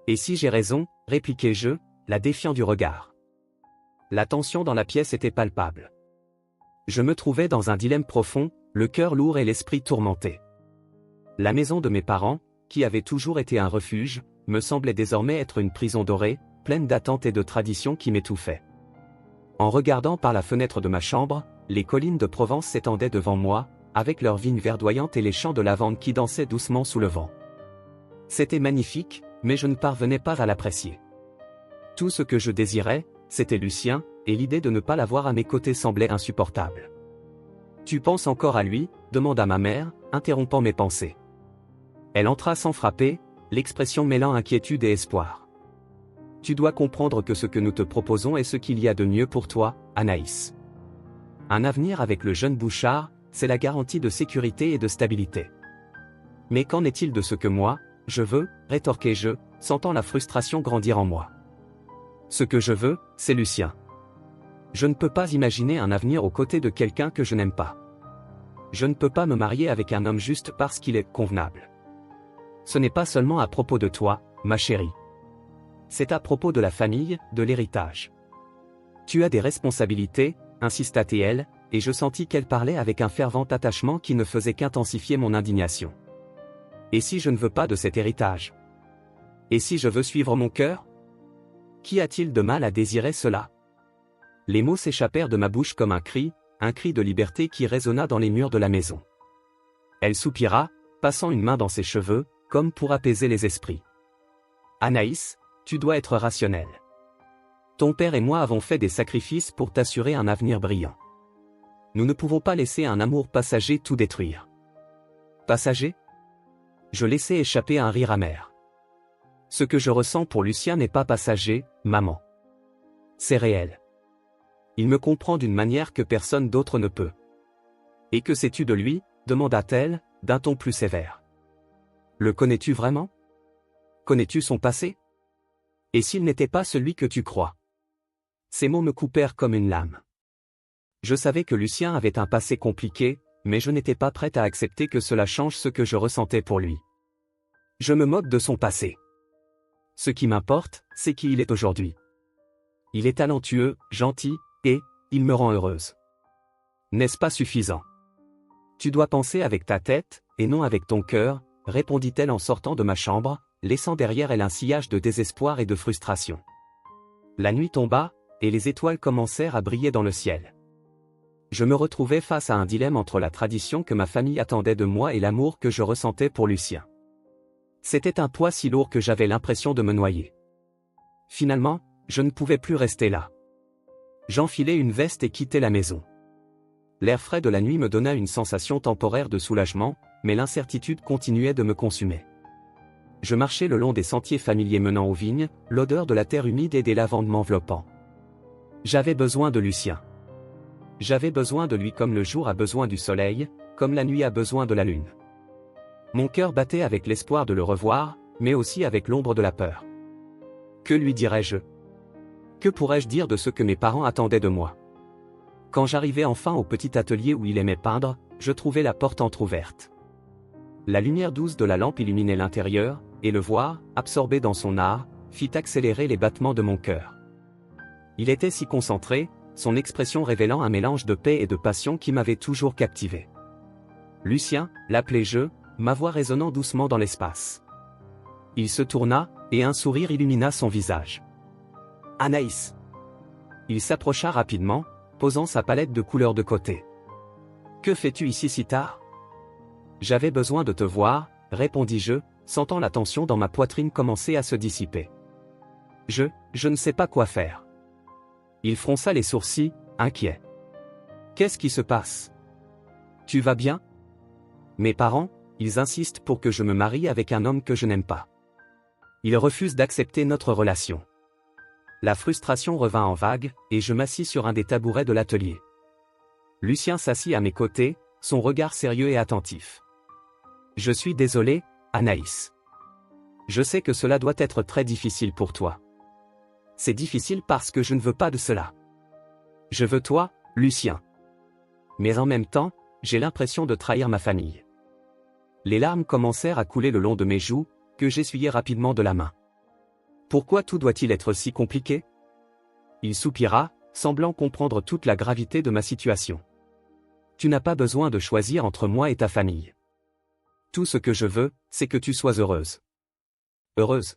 A: Et si j'ai raison, répliquai-je, la défiant du regard. La tension dans la pièce était palpable. Je me trouvais dans un dilemme profond, le cœur lourd et l'esprit tourmenté. La maison de mes parents, qui avait toujours été un refuge, me semblait désormais être une prison dorée, pleine d'attentes et de traditions qui m'étouffaient. En regardant par la fenêtre de ma chambre, les collines de Provence s'étendaient devant moi, avec leurs vignes verdoyantes et les champs de lavande qui dansaient doucement sous le vent. C'était magnifique, mais je ne parvenais pas à l'apprécier. Tout ce que je désirais, c'était Lucien, et l'idée de ne pas l'avoir à mes côtés semblait insupportable. « Tu penses encore à lui ?» demanda ma mère, interrompant mes pensées. Elle entra sans frapper, l'expression mêlant inquiétude et espoir. « Tu dois comprendre que ce que nous te proposons est ce qu'il y a de mieux pour toi, Anaïs. Un avenir avec le jeune Bouchard, c'est la garantie de sécurité et de stabilité. Mais qu'en est-il de ce que moi, je veux ?» rétorquai-je, sentant la frustration grandir en moi. Ce que je veux, c'est Lucien. Je ne peux pas imaginer un avenir aux côtés de quelqu'un que je n'aime pas. Je ne peux pas me marier avec un homme juste parce qu'il est convenable. Ce n'est pas seulement à propos de toi, ma chérie. C'est à propos de la famille, de l'héritage. Tu as des responsabilités, insista-t-elle, et je sentis qu'elle parlait avec un fervent attachement qui ne faisait qu'intensifier mon indignation. Et si je ne veux pas de cet héritage? Et si je veux suivre mon cœur? Qu'y a-t-il de mal à désirer cela? Les mots s'échappèrent de ma bouche comme un cri de liberté qui résonna dans les murs de la maison. Elle soupira, passant une main dans ses cheveux, comme pour apaiser les esprits. Anaïs, tu dois être rationnelle. Ton père et moi avons fait des sacrifices pour t'assurer un avenir brillant. Nous ne pouvons pas laisser un amour passager tout détruire. Passager? Je laissai échapper un rire amer. Ce que je ressens pour Lucien n'est pas passager, maman. C'est réel. Il me comprend d'une manière que personne d'autre ne peut. Et que sais-tu de lui? Demanda-t-elle, d'un ton plus sévère. Le connais-tu vraiment? Connais-tu son passé? Et s'il n'était pas celui que tu crois? Ces mots me coupèrent comme une lame. Je savais que Lucien avait un passé compliqué, mais je n'étais pas prête à accepter que cela change ce que je ressentais pour lui. Je me moque de son passé. Ce qui m'importe, c'est qui il est aujourd'hui. Il est talentueux, gentil, et il me rend heureuse. N'est-ce pas suffisant? Tu dois penser avec ta tête, et non avec ton cœur, répondit-elle en sortant de ma chambre, laissant derrière elle un sillage de désespoir et de frustration. La nuit tomba, et les étoiles commencèrent à briller dans le ciel. Je me retrouvais face à un dilemme entre la tradition que ma famille attendait de moi et l'amour que je ressentais pour Lucien. C'était un poids si lourd que j'avais l'impression de me noyer. Finalement, je ne pouvais plus rester là. J'enfilai une veste et quittai la maison. L'air frais de la nuit me donna une sensation temporaire de soulagement, mais l'incertitude continuait de me consumer. Je marchais le long des sentiers familiers menant aux vignes, l'odeur de la terre humide et des lavandes m'enveloppant. J'avais besoin de Lucien. J'avais besoin de lui comme le jour a besoin du soleil, comme la nuit a besoin de la lune. Mon cœur battait avec l'espoir de le revoir, mais aussi avec l'ombre de la peur. Que lui dirais-je? Que pourrais-je dire de ce que mes parents attendaient de moi? Quand j'arrivai enfin au petit atelier où il aimait peindre, je trouvai la porte entr'ouverte. La lumière douce de la lampe illuminait l'intérieur, et le voir, absorbé dans son art, fit accélérer les battements de mon cœur. Il était si concentré, son expression révélant un mélange de paix et de passion qui m'avait toujours captivé. Lucien, l'appelai-je, ma voix résonnant doucement dans l'espace. Il se tourna, et un sourire illumina son visage. Anaïs. Il s'approcha rapidement, posant sa palette de couleurs de côté. Que fais-tu ici si tard? J'avais besoin de te voir, répondis-je, sentant la tension dans ma poitrine commencer à se dissiper. Je ne sais pas quoi faire. Il fronça les sourcils, inquiet. Qu'est-ce qui se passe? Tu vas bien? Mes parents, ils insistent pour que je me marie avec un homme que je n'aime pas. Ils refusent d'accepter notre relation. La frustration revint en vague, et je m'assis sur un des tabourets de l'atelier. Lucien s'assit à mes côtés, son regard sérieux et attentif. Je suis désolé, Anaïs. Je sais que cela doit être très difficile pour toi. C'est difficile parce que je ne veux pas de cela. Je veux toi, Lucien. Mais en même temps, j'ai l'impression de trahir ma famille. Les larmes commencèrent à couler le long de mes joues, que j'essuyai rapidement de la main. Pourquoi tout doit-il être si compliqué? Il soupira, semblant comprendre toute la gravité de ma situation. Tu n'as pas besoin de choisir entre moi et ta famille. Tout ce que je veux, c'est que tu sois heureuse. Heureuse?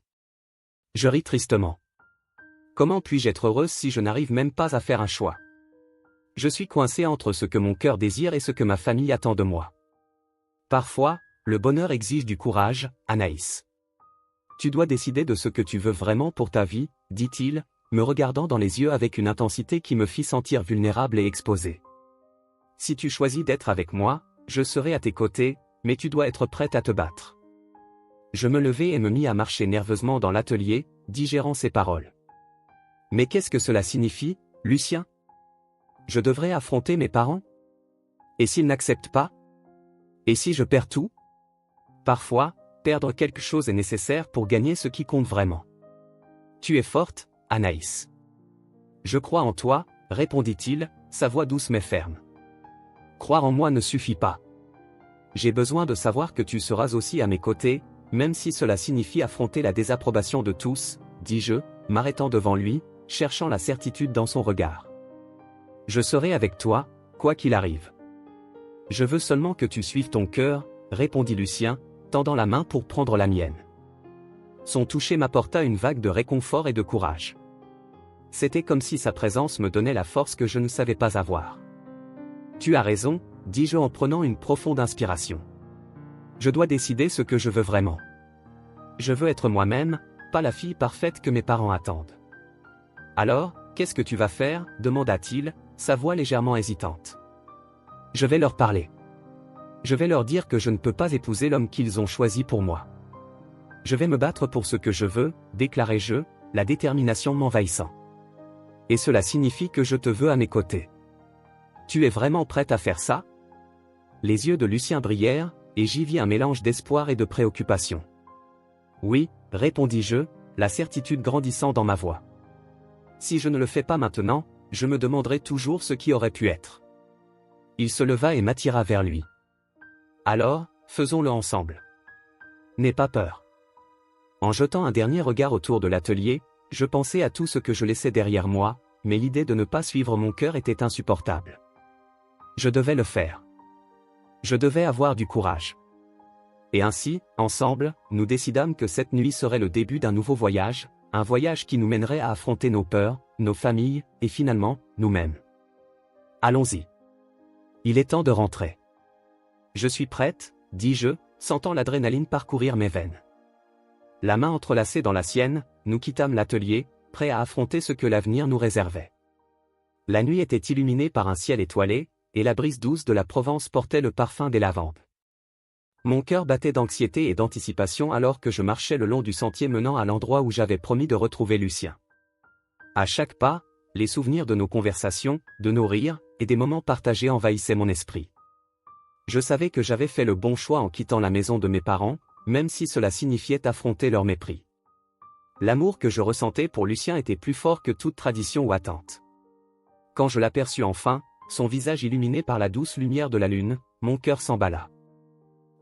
A: Je ris tristement. Comment puis-je être heureuse si je n'arrive même pas à faire un choix? Je suis coincé entre ce que mon cœur désire et ce que ma famille attend de moi. Parfois, le bonheur exige du courage, Anaïs. Tu dois décider de ce que tu veux vraiment pour ta vie, dit-il, me regardant dans les yeux avec une intensité qui me fit sentir vulnérable et exposé. Si tu choisis d'être avec moi, je serai à tes côtés, mais tu dois être prête à te battre. Je me levai et me mis à marcher nerveusement dans l'atelier, digérant ses paroles. Mais qu'est-ce que cela signifie, Lucien? Je devrais affronter mes parents? Et s'ils n'acceptent pas? Et si je perds tout? Parfois, perdre quelque chose est nécessaire pour gagner ce qui compte vraiment. Tu es forte, Anaïs. Je crois en toi, répondit-il, sa voix douce mais ferme. Croire en moi ne suffit pas. J'ai besoin de savoir que tu seras aussi à mes côtés, même si cela signifie affronter la désapprobation de tous, dis-je, m'arrêtant devant lui, cherchant la certitude dans son regard. Je serai avec toi, quoi qu'il arrive. Je veux seulement que tu suives ton cœur, répondit Lucien, tendant la main pour prendre la mienne. Son toucher m'apporta une vague de réconfort et de courage. C'était comme si sa présence me donnait la force que je ne savais pas avoir. Tu as raison, dis-je en prenant une profonde inspiration. Je dois décider ce que je veux vraiment. Je veux être moi-même, pas la fille parfaite que mes parents attendent. Alors, qu'est-ce que tu vas faire, demanda-t-il, sa voix légèrement hésitante. Je vais leur parler. Je vais leur dire que je ne peux pas épouser l'homme qu'ils ont choisi pour moi. Je vais me battre pour ce que je veux, déclarai-je, la détermination m'envahissant. Et cela signifie que je te veux à mes côtés. Tu es vraiment prête à faire ça? Les yeux de Lucien brillèrent, et j'y vis un mélange d'espoir et de préoccupation. Oui, répondis-je, la certitude grandissant dans ma voix. Si je ne le fais pas maintenant, je me demanderai toujours ce qui aurait pu être. Il se leva et m'attira vers lui. Alors, faisons-le ensemble. N'aie pas peur. En jetant un dernier regard autour de l'atelier, je pensais à tout ce que je laissais derrière moi, mais l'idée de ne pas suivre mon cœur était insupportable. Je devais le faire. Je devais avoir du courage. Et ainsi, ensemble, nous décidâmes que cette nuit serait le début d'un nouveau voyage, un voyage qui nous mènerait à affronter nos peurs, nos familles, et finalement, nous-mêmes. Allons-y. Il est temps de rentrer. Je suis prête, dis-je, sentant l'adrénaline parcourir mes veines. La main entrelacée dans la sienne, nous quittâmes l'atelier, prêts à affronter ce que l'avenir nous réservait. La nuit était illuminée par un ciel étoilé, et la brise douce de la Provence portait le parfum des lavandes. Mon cœur battait d'anxiété et d'anticipation alors que je marchais le long du sentier menant à l'endroit où j'avais promis de retrouver Lucien. À chaque pas, les souvenirs de nos conversations, de nos rires, et des moments partagés envahissaient mon esprit. Je savais que j'avais fait le bon choix en quittant la maison de mes parents, même si cela signifiait affronter leur mépris. L'amour que je ressentais pour Lucien était plus fort que toute tradition ou attente. Quand je l'aperçus enfin, son visage illuminé par la douce lumière de la lune, mon cœur s'emballa.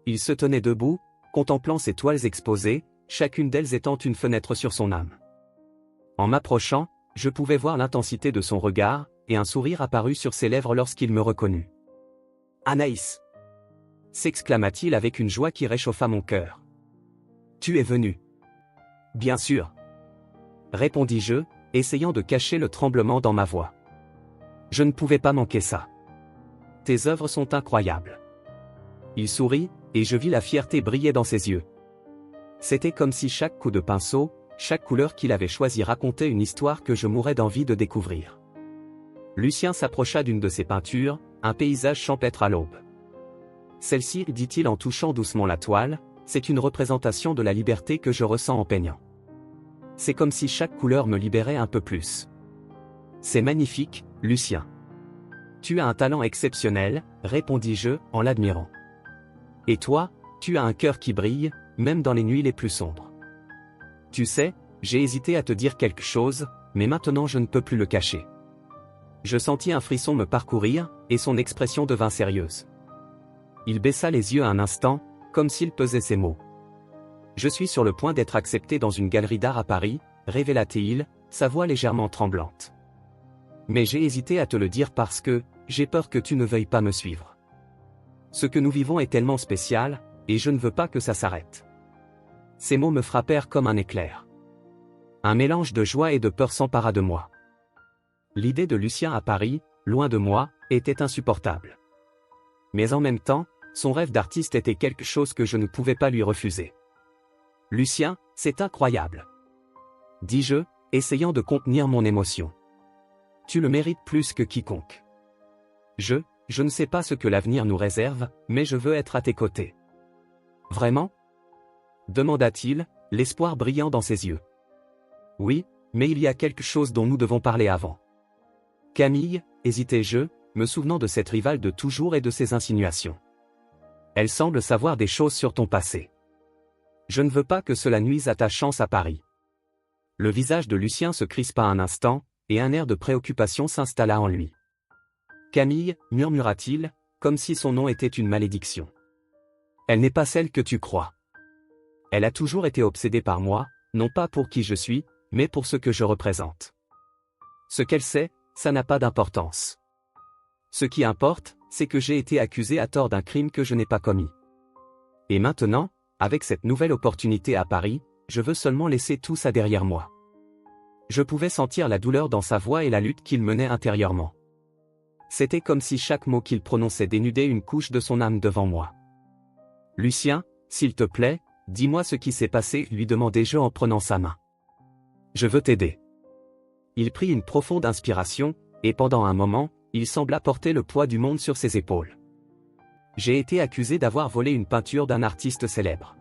A: Il se tenait debout, contemplant ses toiles exposées, chacune d'elles étant une fenêtre sur son âme. En m'approchant, je pouvais voir l'intensité de son regard, et un sourire apparut sur ses lèvres lorsqu'il me reconnut. « Anaïs !» s'exclama-t-il avec une joie qui réchauffa mon cœur. « Tu es venue. »« Bien sûr. » répondis-je, essayant de cacher le tremblement dans ma voix. Je ne pouvais pas manquer ça. Tes œuvres sont incroyables. Il sourit, et je vis la fierté briller dans ses yeux. C'était comme si chaque coup de pinceau, chaque couleur qu'il avait choisi racontait une histoire que je mourais d'envie de découvrir. Lucien s'approcha d'une de ses peintures, un paysage champêtre à l'aube. Celle-ci, dit-il en touchant doucement la toile, c'est une représentation de la liberté que je ressens en peignant. C'est comme si chaque couleur me libérait un peu plus. C'est magnifique, Lucien. Tu as un talent exceptionnel, répondis-je, en l'admirant. Et toi, tu as un cœur qui brille, même dans les nuits les plus sombres. Tu sais, j'ai hésité à te dire quelque chose, mais maintenant je ne peux plus le cacher. Je sentis un frisson me parcourir, et son expression devint sérieuse. Il baissa les yeux un instant, comme s'il pesait ses mots. Je suis sur le point d'être accepté dans une galerie d'art à Paris, révéla-t-il, sa voix légèrement tremblante. Mais j'ai hésité à te le dire parce que, j'ai peur que tu ne veuilles pas me suivre. Ce que nous vivons est tellement spécial, et je ne veux pas que ça s'arrête. Ces mots me frappèrent comme un éclair. Un mélange de joie et de peur s'empara de moi. L'idée de Lucien à Paris, loin de moi, était insupportable. Mais en même temps, son rêve d'artiste était quelque chose que je ne pouvais pas lui refuser. Lucien, c'est incroyable. Dis-je, essayant de contenir mon émotion. Tu le mérites plus que quiconque. Je ne sais pas ce que l'avenir nous réserve, mais je veux être à tes côtés. Vraiment ? Demanda-t-il, l'espoir brillant dans ses yeux. Oui, mais il y a quelque chose dont nous devons parler avant. Camille, hésitai-je, me souvenant de cette rivale de toujours et de ses insinuations. Elle semble savoir des choses sur ton passé. Je ne veux pas que cela nuise à ta chance à Paris. Le visage de Lucien se crispa un instant, et un air de préoccupation s'installa en lui. Camille, murmura-t-il, comme si son nom était une malédiction. Elle n'est pas celle que tu crois. Elle a toujours été obsédée par moi, non pas pour qui je suis, mais pour ce que je représente. Ce qu'elle sait, ça n'a pas d'importance. Ce qui importe, c'est que j'ai été accusé à tort d'un crime que je n'ai pas commis. Et maintenant, avec cette nouvelle opportunité à Paris, je veux seulement laisser tout ça derrière moi. Je pouvais sentir la douleur dans sa voix et la lutte qu'il menait intérieurement. C'était comme si chaque mot qu'il prononçait dénudait une couche de son âme devant moi. Lucien, s'il te plaît, dis-moi ce qui s'est passé, lui demandai-je en prenant sa main. Je veux t'aider. Il prit une profonde inspiration, et pendant un moment, il sembla porter le poids du monde sur ses épaules. J'ai été accusé d'avoir volé une peinture d'un artiste célèbre.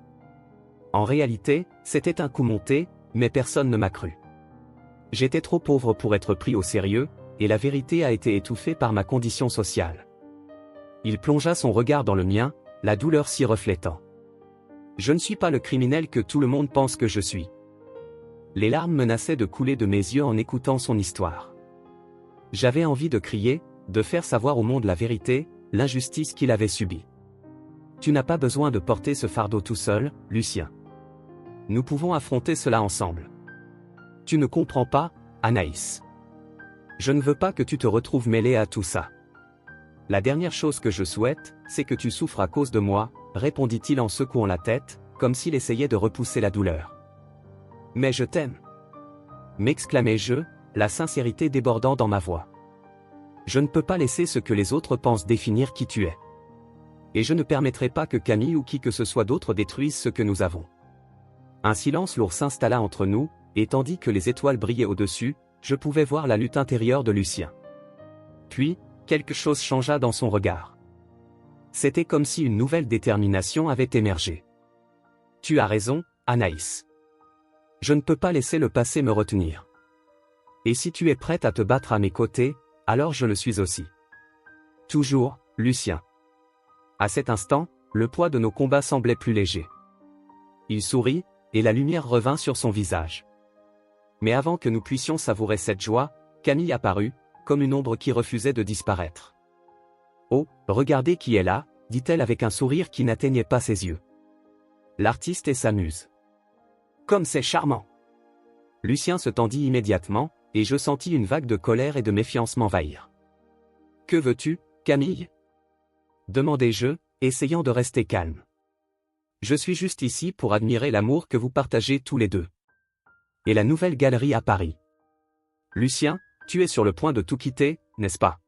A: En réalité, c'était un coup monté, mais personne ne m'a cru. J'étais trop pauvre pour être pris au sérieux, et la vérité a été étouffée par ma condition sociale. Il plongea son regard dans le mien, la douleur s'y reflétant. Je ne suis pas le criminel que tout le monde pense que je suis. Les larmes menaçaient de couler de mes yeux en écoutant son histoire. J'avais envie de crier, de faire savoir au monde la vérité, l'injustice qu'il avait subie. Tu n'as pas besoin de porter ce fardeau tout seul, Lucien. Nous pouvons affronter cela ensemble. Tu ne comprends pas, Anaïs. Je ne veux pas que tu te retrouves mêlée à tout ça. La dernière chose que je souhaite, c'est que tu souffres à cause de moi, répondit-il en secouant la tête, comme s'il essayait de repousser la douleur. Mais je t'aime. M'exclamai-je, la sincérité débordant dans ma voix. Je ne peux pas laisser ce que les autres pensent définir qui tu es. Et je ne permettrai pas que Camille ou qui que ce soit d'autre détruise ce que nous avons. Un silence lourd s'installa entre nous, et tandis que les étoiles brillaient au-dessus, je pouvais voir la lutte intérieure de Lucien. Puis, quelque chose changea dans son regard. C'était comme si une nouvelle détermination avait émergé. Tu as raison, Anaïs. Je ne peux pas laisser le passé me retenir. Et si tu es prête à te battre à mes côtés, alors je le suis aussi. Toujours, Lucien. À cet instant, le poids de nos combats semblait plus léger. Il sourit, et la lumière revint sur son visage. Mais avant que nous puissions savourer cette joie, Camille apparut, comme une ombre qui refusait de disparaître. « Oh, regardez qui est là », dit-elle avec un sourire qui n'atteignait pas ses yeux. L'artiste et sa muse. Comme c'est charmant. Lucien se tendit immédiatement, et je sentis une vague de colère et de méfiance m'envahir. « Que veux-tu, Camille ?» demandai-je, essayant de rester calme. « Je suis juste ici pour admirer l'amour que vous partagez tous les deux. Et la nouvelle galerie à Paris. Lucien, tu es sur le point de tout quitter, n'est-ce pas ?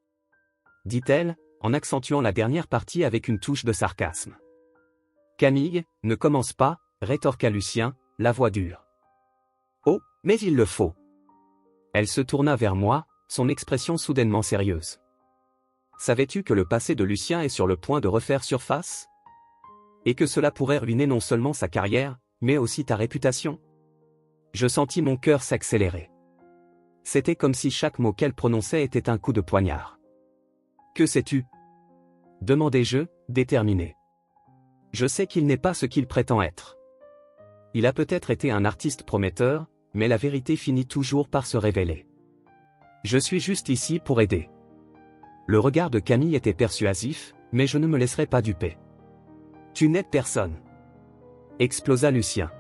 A: Dit-elle, en accentuant la dernière partie avec une touche de sarcasme. Camille, ne commence pas, rétorqua Lucien, la voix dure. Oh, mais il le faut. Elle se tourna vers moi, son expression soudainement sérieuse. Savais-tu que le passé de Lucien est sur le point de refaire surface ? Et que cela pourrait ruiner non seulement sa carrière, mais aussi ta réputation ? Je sentis mon cœur s'accélérer. C'était comme si chaque mot qu'elle prononçait était un coup de poignard. Que sais-tu ? demandai-je, déterminé. Je sais qu'il n'est pas ce qu'il prétend être. Il a peut-être été un artiste prometteur, mais la vérité finit toujours par se révéler. Je suis juste ici pour aider. Le regard de Camille était persuasif, mais je ne me laisserai pas duper. Tu n'aides personne. Explosa Lucien.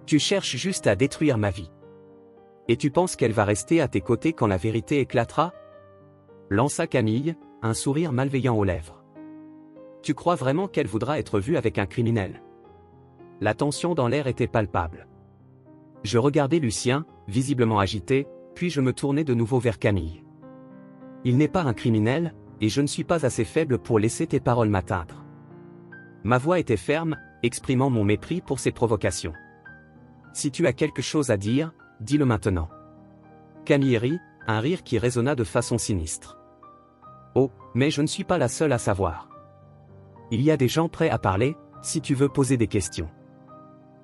A: Tu cherches juste à détruire ma vie. Et tu penses qu'elle va rester à tes côtés quand la vérité éclatera ? Lança Camille, un sourire malveillant aux lèvres. Tu crois vraiment qu'elle voudra être vue avec un criminel ? La tension dans l'air était palpable. Je regardais Lucien, visiblement agité, puis je me tournai de nouveau vers Camille. Il n'est pas un criminel, et je ne suis pas assez faible pour laisser tes paroles m'atteindre. Ma voix était ferme, exprimant mon mépris pour ses provocations. Si tu as quelque chose à dire, dis-le maintenant. Camille rit, un rire qui résonna de façon sinistre. Oh, mais je ne suis pas la seule à savoir. Il y a des gens prêts à parler, si tu veux poser des questions.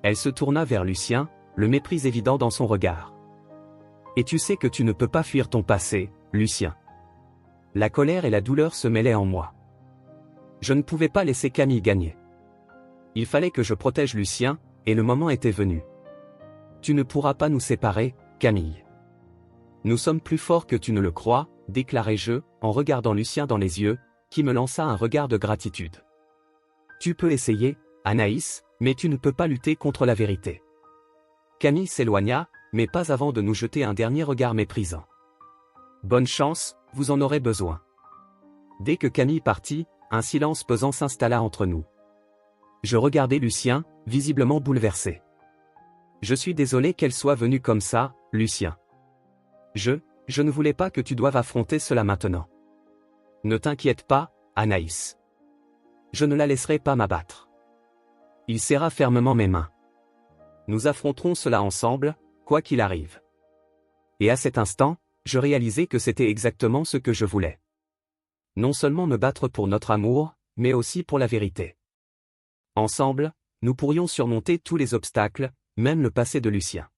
A: Elle se tourna vers Lucien, le mépris évident dans son regard. Et tu sais que tu ne peux pas fuir ton passé, Lucien. La colère et la douleur se mêlaient en moi. Je ne pouvais pas laisser Camille gagner. Il fallait que je protège Lucien, et le moment était venu. Tu ne pourras pas nous séparer, Camille. Nous sommes plus forts que tu ne le crois, déclarai-je, en regardant Lucien dans les yeux, qui me lança un regard de gratitude. Tu peux essayer, Anaïs, mais tu ne peux pas lutter contre la vérité. Camille s'éloigna, mais pas avant de nous jeter un dernier regard méprisant. Bonne chance, vous en aurez besoin. Dès que Camille partit, un silence pesant s'installa entre nous. Je regardais Lucien, visiblement bouleversé. Je suis désolé qu'elle soit venue comme ça, Lucien. Je ne voulais pas que tu doives affronter cela maintenant. Ne t'inquiète pas, Anaïs. Je ne la laisserai pas m'abattre. Il serra fermement mes mains. Nous affronterons cela ensemble, quoi qu'il arrive. Et à cet instant, je réalisai que c'était exactement ce que je voulais. Non seulement me battre pour notre amour, mais aussi pour la vérité. Ensemble, nous pourrions surmonter tous les obstacles, même le passé de Lucien.